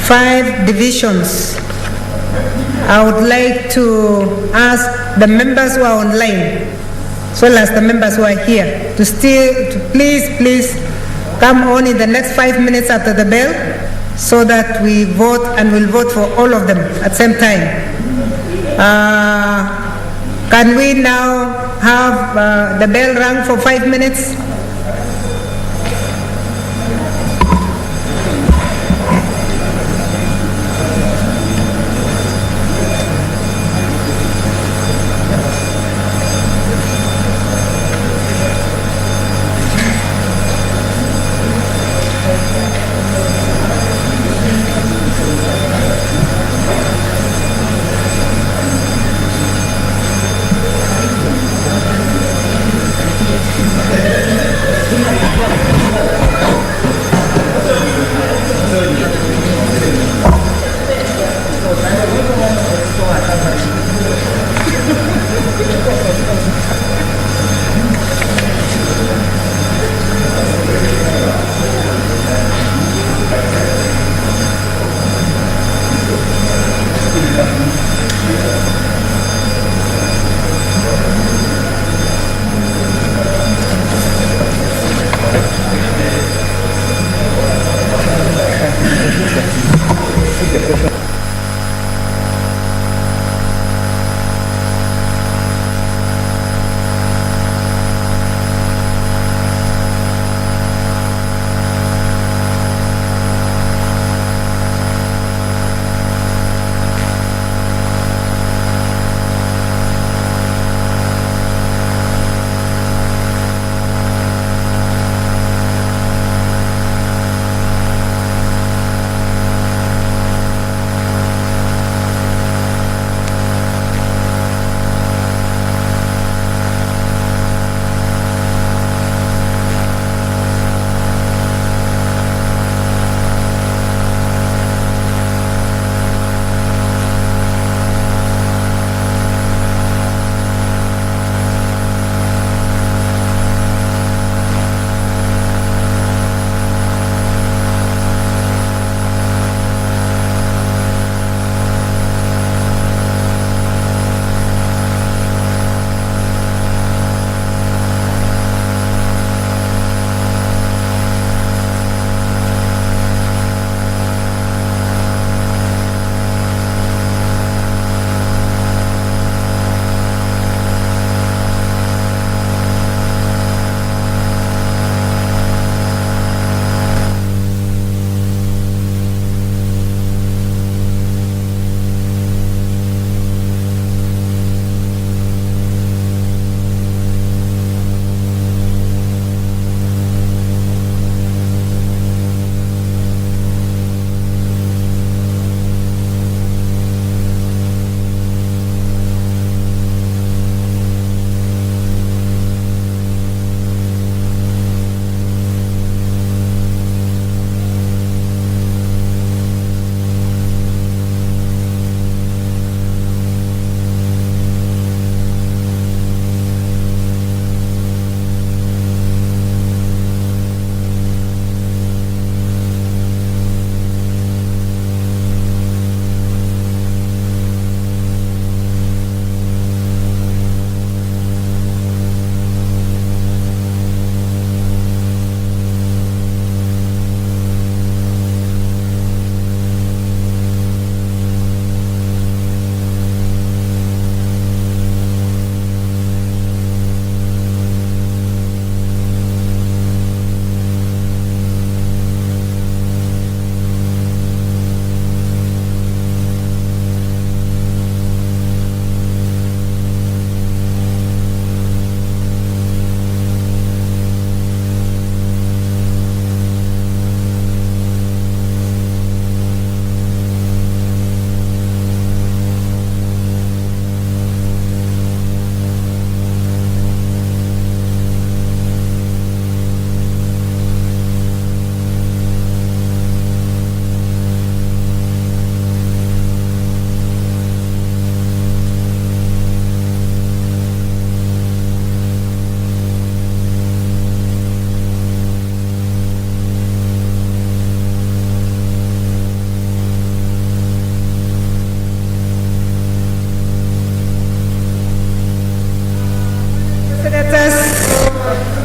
5 divisions. I would like to ask the members who are online, as well as the members who are here, to please come on in the next 5 minutes after the bell, so that we vote and will vote for all of them at the same time. Can we now have the bell rung for 5 minutes?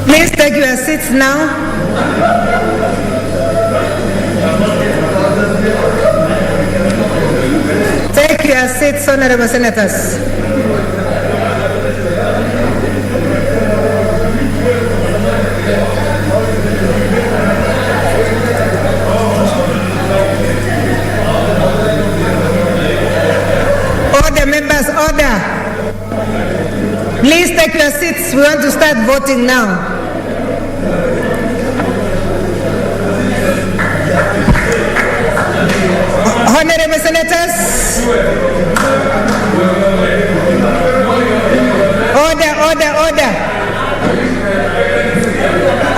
Please take your seats now. Take your seats, honorable senators. Order, members, order. Please take your seats. We want to start voting now. Honorable senators. Order, order, order.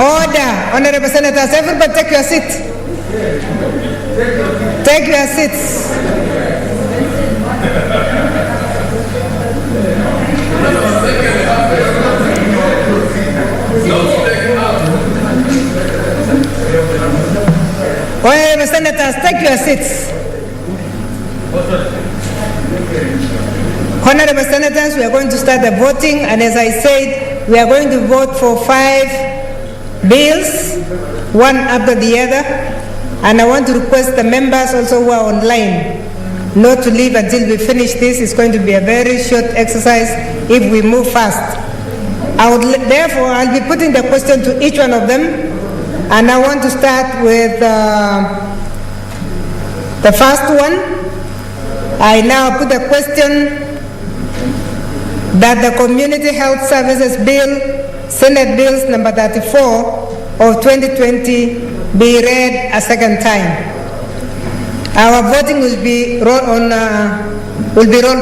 Order. Honorable senators, everybody take your seat. Take your seats. Honorable senators, take your seats. Honorable senators, we are going to start the voting, and as I said, we are going to vote for 5 bills, one after the other, and I want to request the members also who are online not to leave until we finish this. It's going to be a very short exercise if we move fast. Therefore, I'll be putting the question to each one of them, and I want to start with the first one. I now put the question that the Community Health Services Bill, Senate Bills number 34 of 2020, be read a second time. Our voting will be roll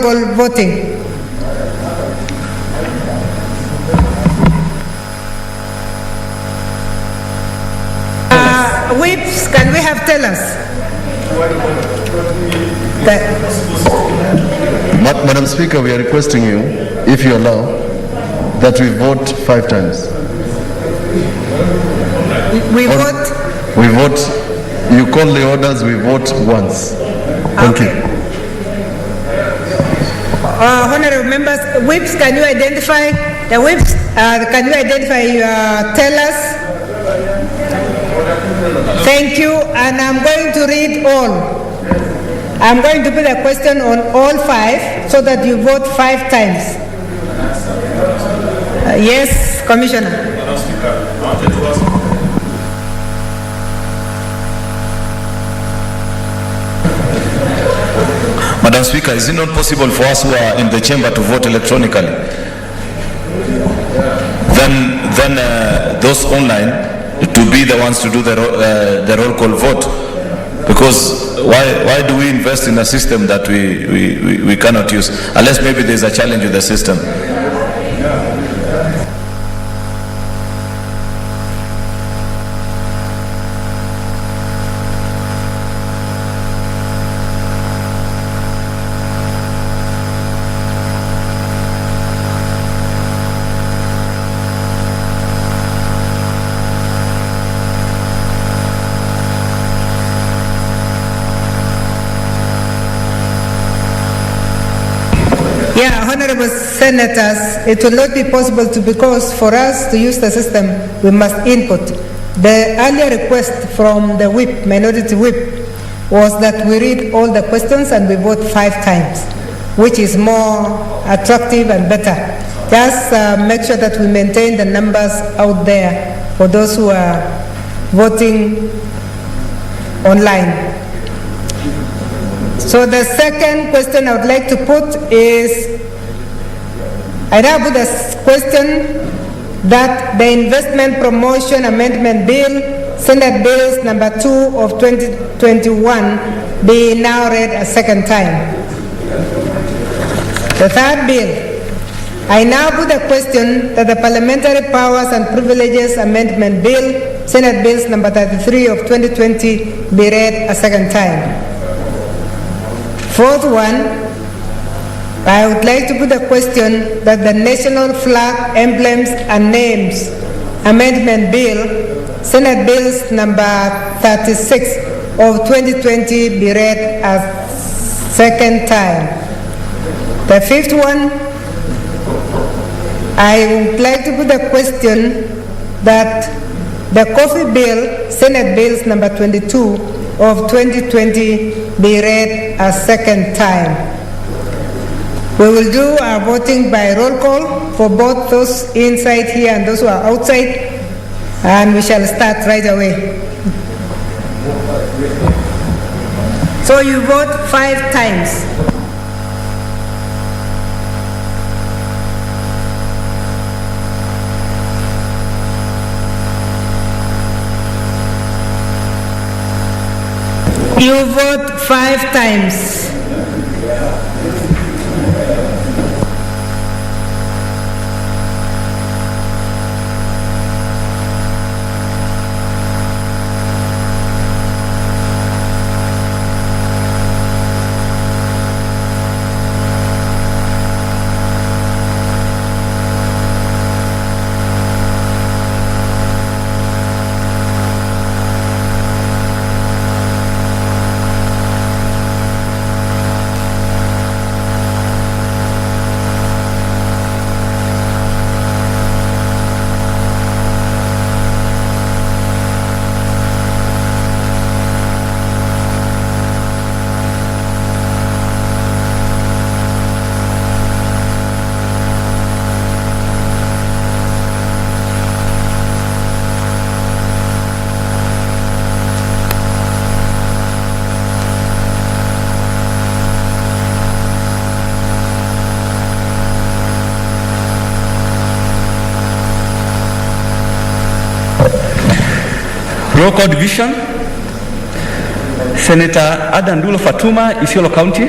call voting. Whips, can we have tellers? Madam Speaker, we are requesting you, if you allow, that we vote 5 times. We vote? We vote, you call the orders, we vote once. Thank you. Honorable members, whips, can you identify the whips? Can you identify your tellers? Thank you, and I'm going to read all. I'm going to put a question on all 5 so that you vote 5 times. Yes, Commissioner. Madam Speaker, is it not possible for us who are in the chamber to vote electronically? Then those online to be the ones to do the roll call vote. Because why do we invest in a system that we cannot use? Unless maybe there's a challenge with the system. Yeah, honorable senators, it will not be possible because for us to use the system, we must input. The earlier request from the whip, minority whip, was that we read all the questions and we vote 5 times, which is more attractive and better. Just make sure that we maintain the numbers out there for those who are voting online. So the second question I would like to put is, I now put a question that the Investment Promotion Amendment Bill, Senate Bills number 2 of 2021, be now read a second time. The third bill, I now put a question that the Parliamentary Powers and Privileges Amendment Bill, Senate Bills number 33 of 2020, be read a second time. Fourth one, I would like to put a question that the National Flag, Emblems and Names Amendment Bill, Senate Bills number 36 of 2020 be read a second time. The fifth one, I would like to put a question that the coffee bill, Senate Bills number 22 of 2020, be read a second time. We will do our voting by roll call for both those inside here and those who are outside, and we shall start right away. So you vote 5 times. You vote 5 times. Roll call division. Senator Adandulo Fatuma, Isiolo County.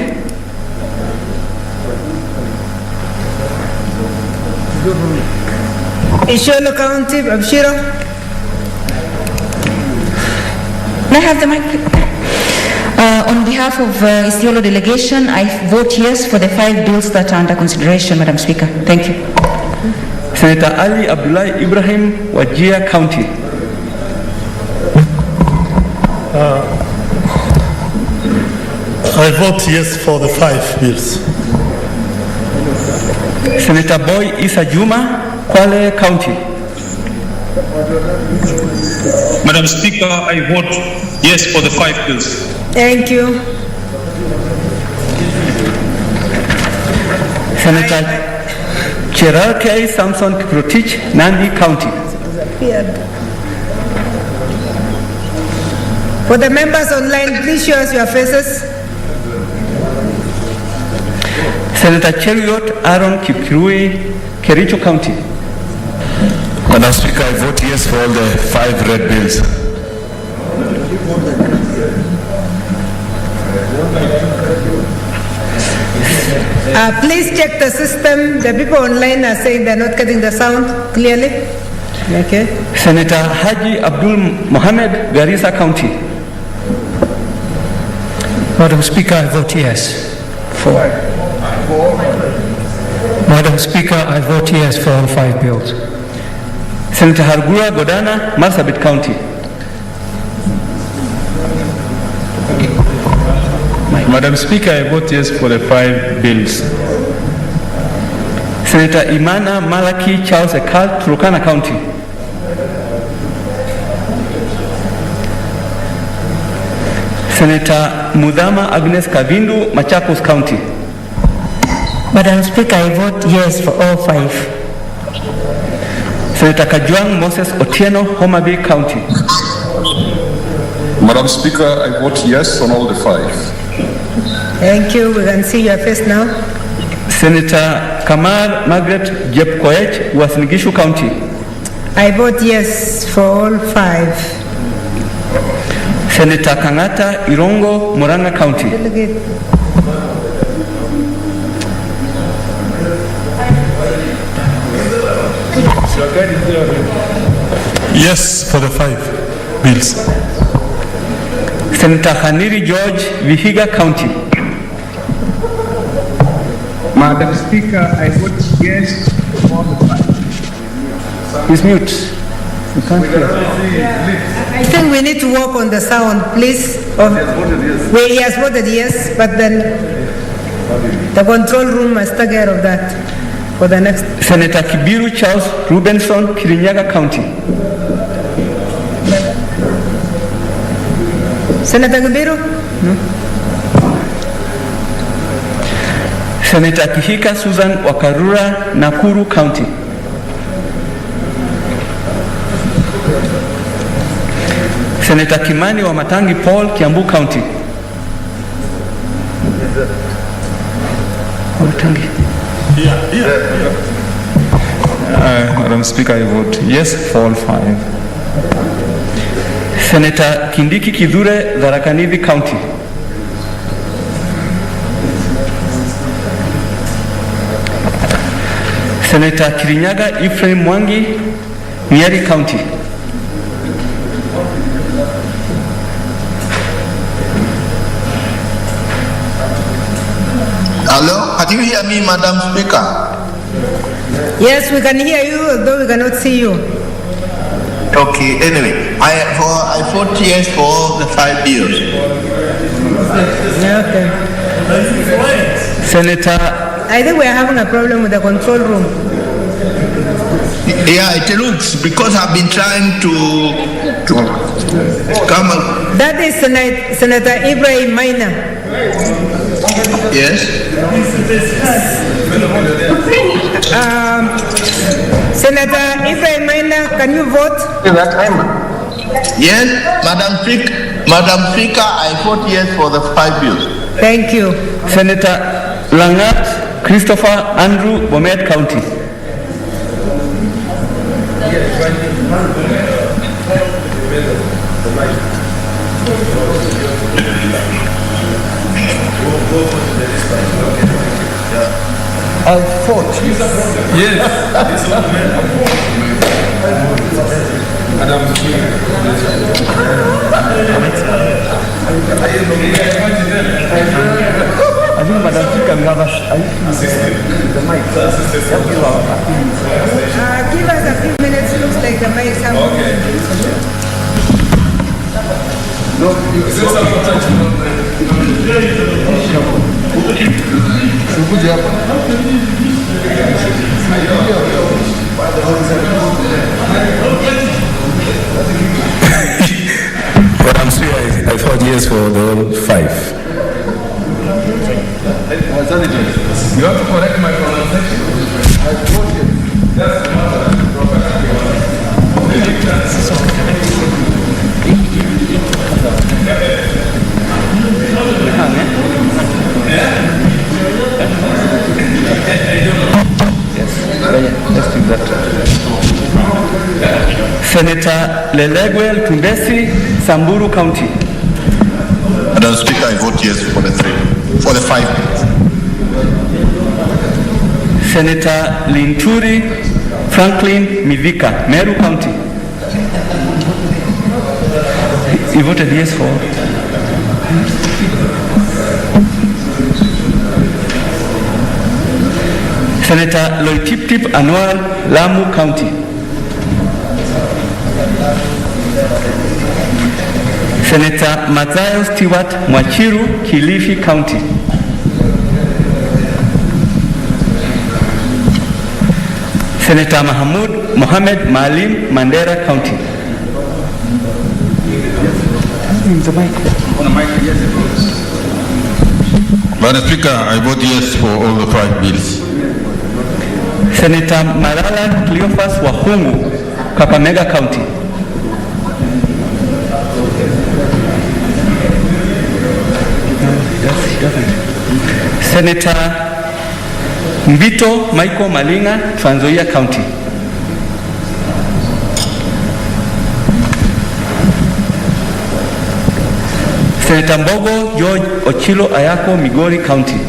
Isiolo County, Abshiro. May I have the mic? On behalf of Isiolo delegation, I vote yes for the 5 bills that are under consideration, Madam Speaker. Thank you. Senator Ali Abdullah Ibrahim, Wajir County. I vote yes for the 5 bills. Senator Boy Isa Juma, Kwale County. Madam Speaker, I vote yes for the 5 bills. Thank you. Senator Cherarkei Samson Kiprotich, Nandi County. For the members online, please show us your faces. Senator Cheriot Aaron Kipkirui, Kericho County. Madam Speaker, I vote yes for all the 5 red bills. Please check the system. The people online are saying they're not getting the sound clearly. Okay. Senator Haji Abdul Mohammed, Garissa County. Madam Speaker, I vote yes. Madam Speaker, I vote yes for all 5 bills. Senator Hargura Godana, Marsabit County. Madam Speaker, I vote yes for the 5 bills. Senator Imana Malaki Charles Ekal, Turkana County. Senator Mudama Agnes Kavindu, Machakos County. Madam Speaker, I vote yes for all 5. Senator Kajuang Moses Otieno, Homa Bay County. Madam Speaker, I vote yes on all the 5. Thank you. We can see your face now. Senator Kamar Margaret Jepkoech, Uasin County. I vote yes for all 5. Senator Kangata Irongo, Murang'a County. Delegate. Yes for the 5 bills. Senator Haniri George, Vihiga County. Madam Speaker, I vote yes for all the 5. He's mute. You can't hear. I think we need to work on the sound, please. He has voted yes, but then the control room must take care of that for the next. Senator Kibiru Charles Rubenson, Kirinyaga County. Senator Kibiru? No. Senator Kihika Susan Wakarura, Nakuru County. Senator Kimani Wamatangi Paul, Kiambu County. Madam Speaker, I vote yes for all 5. Senator Kindiki Kidhure, Tharaka Nithi County. Senator Kirinyaga Ephraim Mwangi, Nyeri County. Hello, can you hear me, Madam Speaker? Yes, we can hear you, although we cannot see you. Okay, anyway, I vote yes for all the 5 bills. Okay. Senator, I think we are having a problem with the control room. Yeah, it looks, because I've been trying to come up. That is Senator Ibrahim Maina. Yes. Senator Ibrahim Maina, can you vote? Yes, Madam Speaker, I vote yes for the 5 bills. Thank you. Senator Langat Christopher Andrew, Bomet County. I fought. Yes. I think Madam Speaker, we have the mic. Give us a few minutes, looks like the mic is Okay. No, Madam Speaker, I thought yes for the whole 5. You have to correct my pronunciation. I told you. That's the matter. Senator Leleguel Tumbesi, Samburu County. Madam Speaker, I vote yes for the 5 bills. Senator Linturi Franklin Mivika, Meru County. He voted yes for. Senator Loitiptip Anwar, Lamu County. Senator Mathayo Stewart Mwachiru, Kilifi County. Senator Mahmoud Mohamed Maalim, Mandera County. Madam Speaker, I vote yes for all the 5 bills. Senator Malala Cleophas Wahungu, Kakamega County. Senator Mbito Michael Malinga, Trans Nzoia County. Senator Mbogo George Ochilo Ayako, Migori County.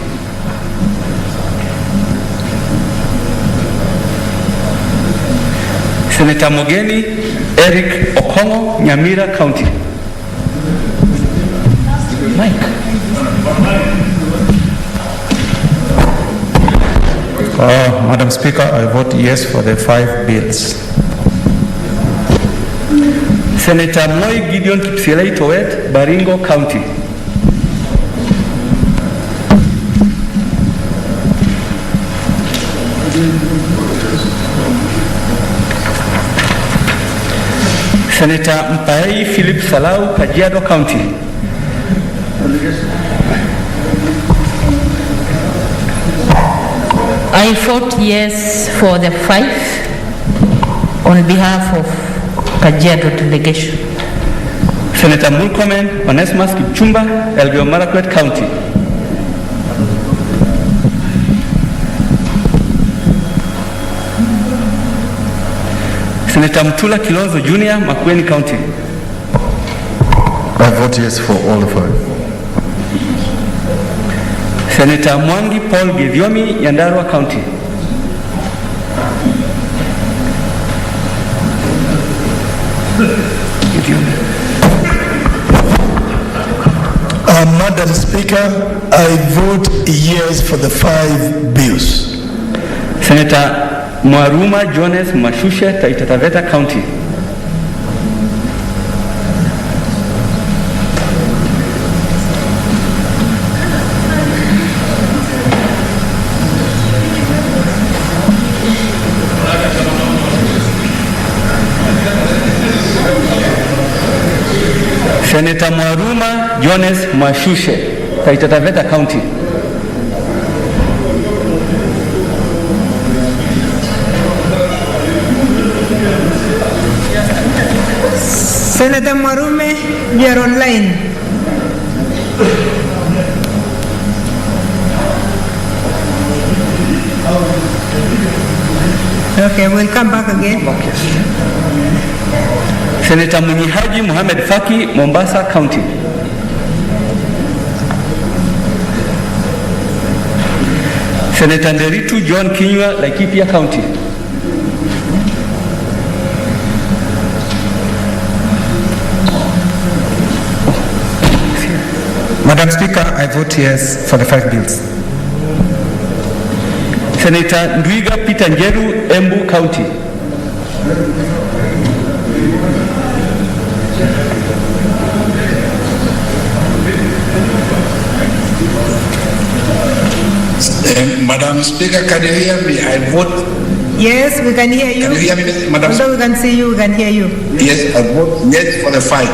Senator Mogeni Eric Okongo, Nyamira County. Mike. Madam Speaker, I vote yes for the 5 bills. Senator Moi Gideon Kipsielei Towet, Baringo County. Senator Mpaei Philip Salau, Kajiado County. I vote yes for the 5 on behalf of Kajiado delegation. Senator Murkomen Onesimus Kipchumba, Elgeyo Marakwet County. Senator Mtula Kilonzo Jr., Makueni County. I vote yes for all the 5. Senator Mwangi Paul Githiomi, Nyandarua County. Madam Speaker, I vote yes for the 5 bills. Senator Mwaruma Jones Mashushe, Taita Taveta County. Senator Mwaruma Jones Mashushe, Taita Taveta County. Senator Marume, you are online. Okay, we'll come back again. Senator Munihaji Mohamed Faki, Mombasa County. Senator Nderitu John Kinyua, Laikipia County. Madam Speaker, I vote yes for the 5 bills. Senator Ndwiga Peter Njeru, Embu County. Madam Speaker, can you hear me? I vote. Yes, we can hear you. Can you hear me, Madam? Although we can see you, we can hear you. Yes, I vote yes for the 5.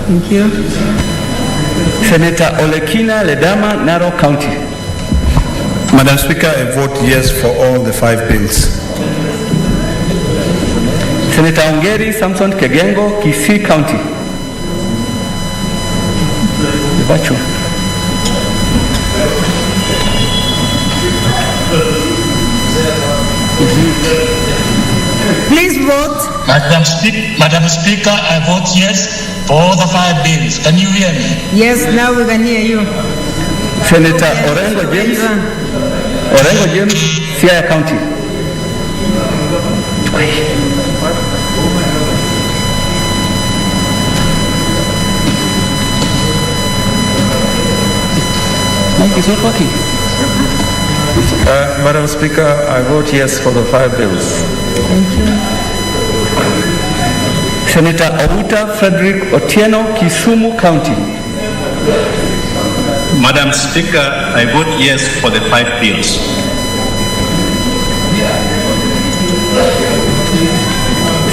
Thank you. Senator Olekina Ledama, Narok County. Madam Speaker, I vote yes for all the 5 bills. Senator Ongeri Samson Kegengo, Kisii County. Please vote. Madam Speaker, I vote yes for all the 5 bills. Can you hear me? Yes, now we can hear you. Senator Orengo James, Siaya County. Mike is not working. Madam Speaker, I vote yes for the 5 bills. Thank you. Senator Outa Frederick Otieno, Kisumu County. Madam Speaker, I vote yes for the 5 bills.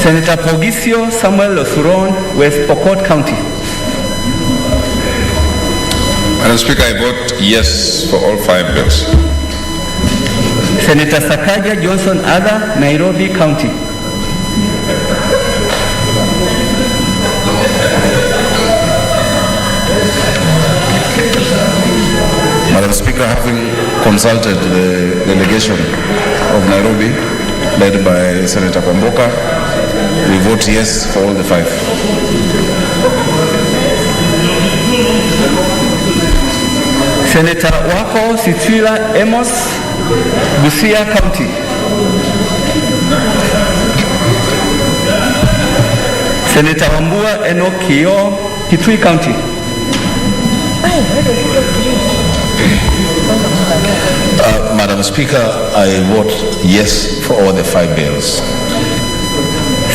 Senator Pogisio Samuel Osuron, West Pokot County. Madam Speaker, I vote yes for all 5 bills. Senator Sakaja Johnson Ada, Nairobi County. Madam Speaker, having consulted the delegation of Nairobi, led by Senator Kwamboka, we vote yes for all the 5. Senator Wako Sitwila Amos, Busia County. Senator Wambua Enokio, Kitui County. Madam Speaker, I vote yes for all the 5 bills.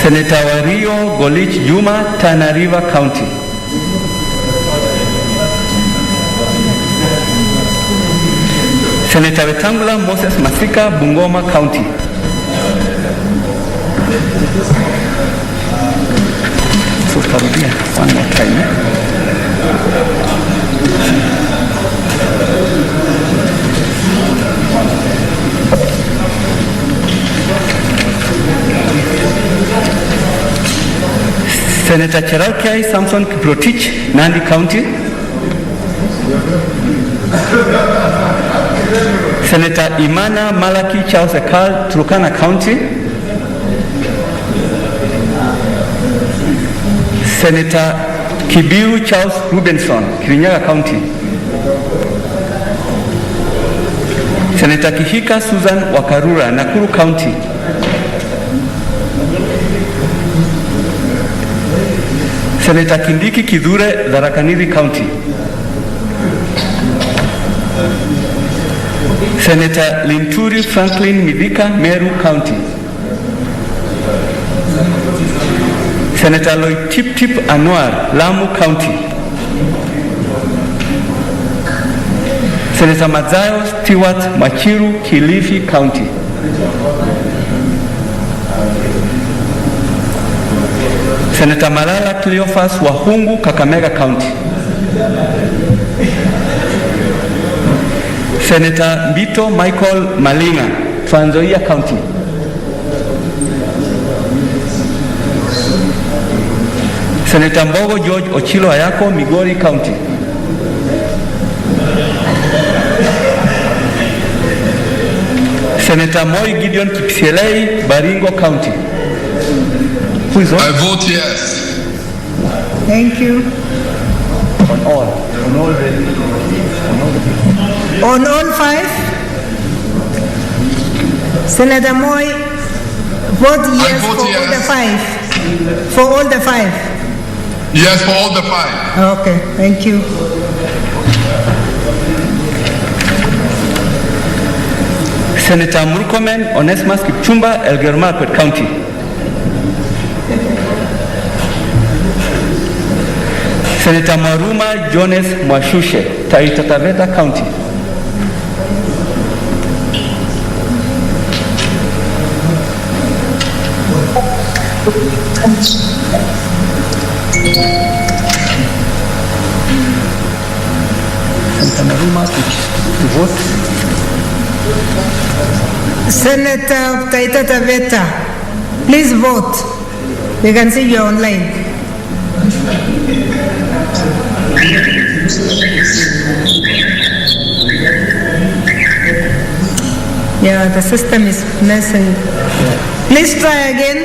Senator Wario Golich Juma, Tana River County. Senator Wetangula Moses Masika, Bungoma County. So Karibia, one more time. Senator Cherarkai Samson Kiprotich, Nandi County. Senator Imana Malaki Charles Ekal, Turkana County. Senator Kibiru Charles Rubenson, Kirinyaga County. Senator Kihika Susan Wakarura, Nakuru County. Senator Kindiki Kidhure, Tharaka Nithi County. Senator Linturi Franklin Midhika, Meru County. Senator Loitip Anwar, Lamu County. Senator Mazayo Stewart Machiru, Kilifi County. Senator Malala Cleophas Wahungu, Kakamega County. Senator Mbito Michael Malinga, Trans Nzoia County. Senator Mbogo George Ochilo Ayako, Migori County. Senator Moi Gideon Kipsielei, Baringo County. Who is on? I vote yes. Thank you. On all. On all 5? Senator Moi, vote yes for all the 5. For all the 5? Yes, for all the 5. Okay, thank you. Senator Murkomen Onesimus Kipchumba, Elgeyo Marakwet County. Senator Maruma Jones Mwashushe, Taita Taveta County. Senator Maruma to vote. Senator Taita Taveta, please vote. We can see you online. Yeah, the system is messing. Please try again.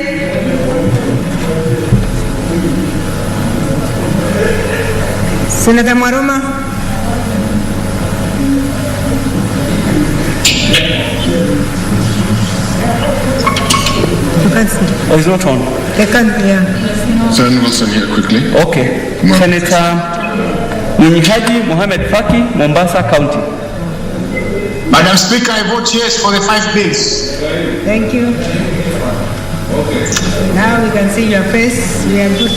Senator Maruma. You can't see. Oh, it's not on. They can't, yeah. Senator Wilson here quickly. Okay. Senator Haji Mohamed Faki, Mombasa County. Madam Speaker, I vote yes for the 5 bills. Thank you. Now we can see your face. We are good.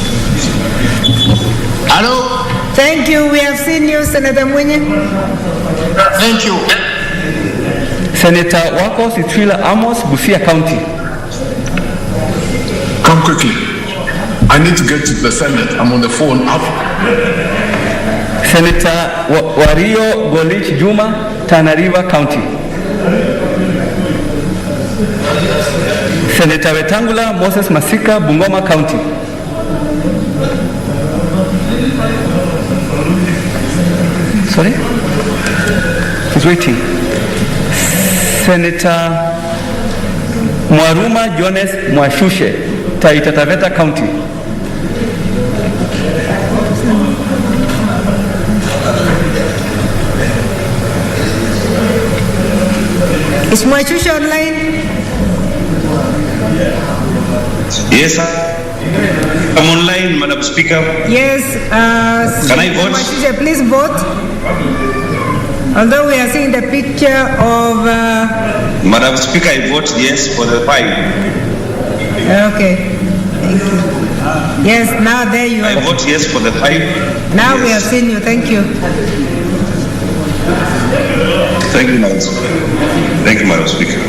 Hello? Thank you. We have seen you, Senator Mwinyi. Thank you. Senator Wako Sitwila Amos, Busia County. Come quickly. I need to get to the Senate. I'm on the phone up. Senator Wario Golich Juma, Tana River County. Senator Wetangula Moses Masika, Bungoma County. Sorry? He's waiting. Senator Mwaruma Jones Mwashushe, Taita Taveta County. Is Mwashushe online? Yes, I'm online, Madam Speaker. Yes. Can I vote? Mwashushe, please vote. Although we are seeing the picture of... Madam Speaker, I vote yes for the 5. Okay. Thank you. Yes, now there you are. I vote yes for the 5. Now yes. We have seen you. Thank you. Thank you, Madam Speaker. Thank you, Madam Speaker.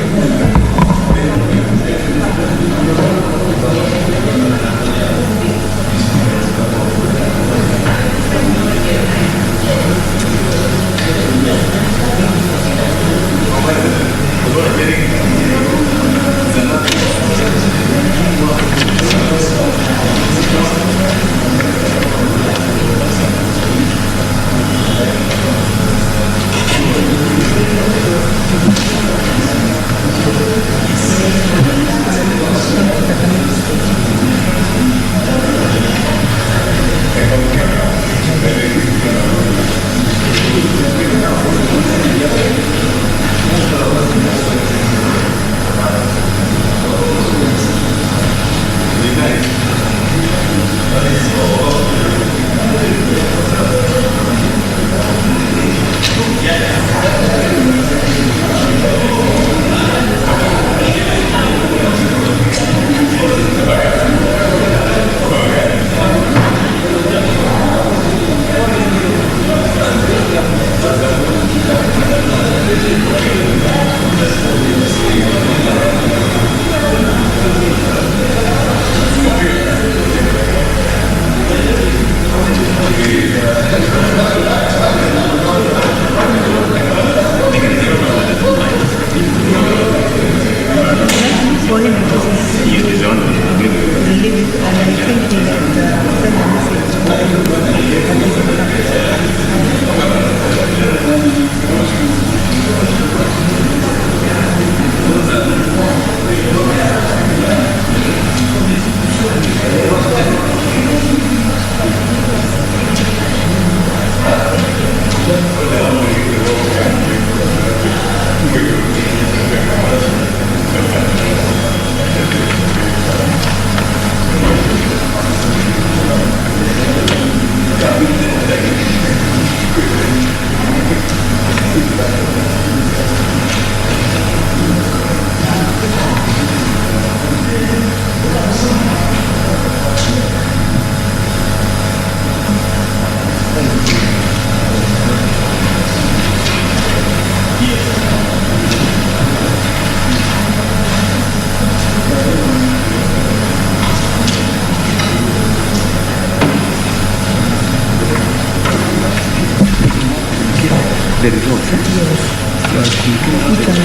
The results, yes.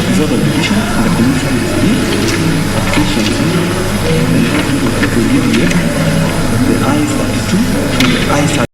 Result of division and the commission is the ayes 32, the ayes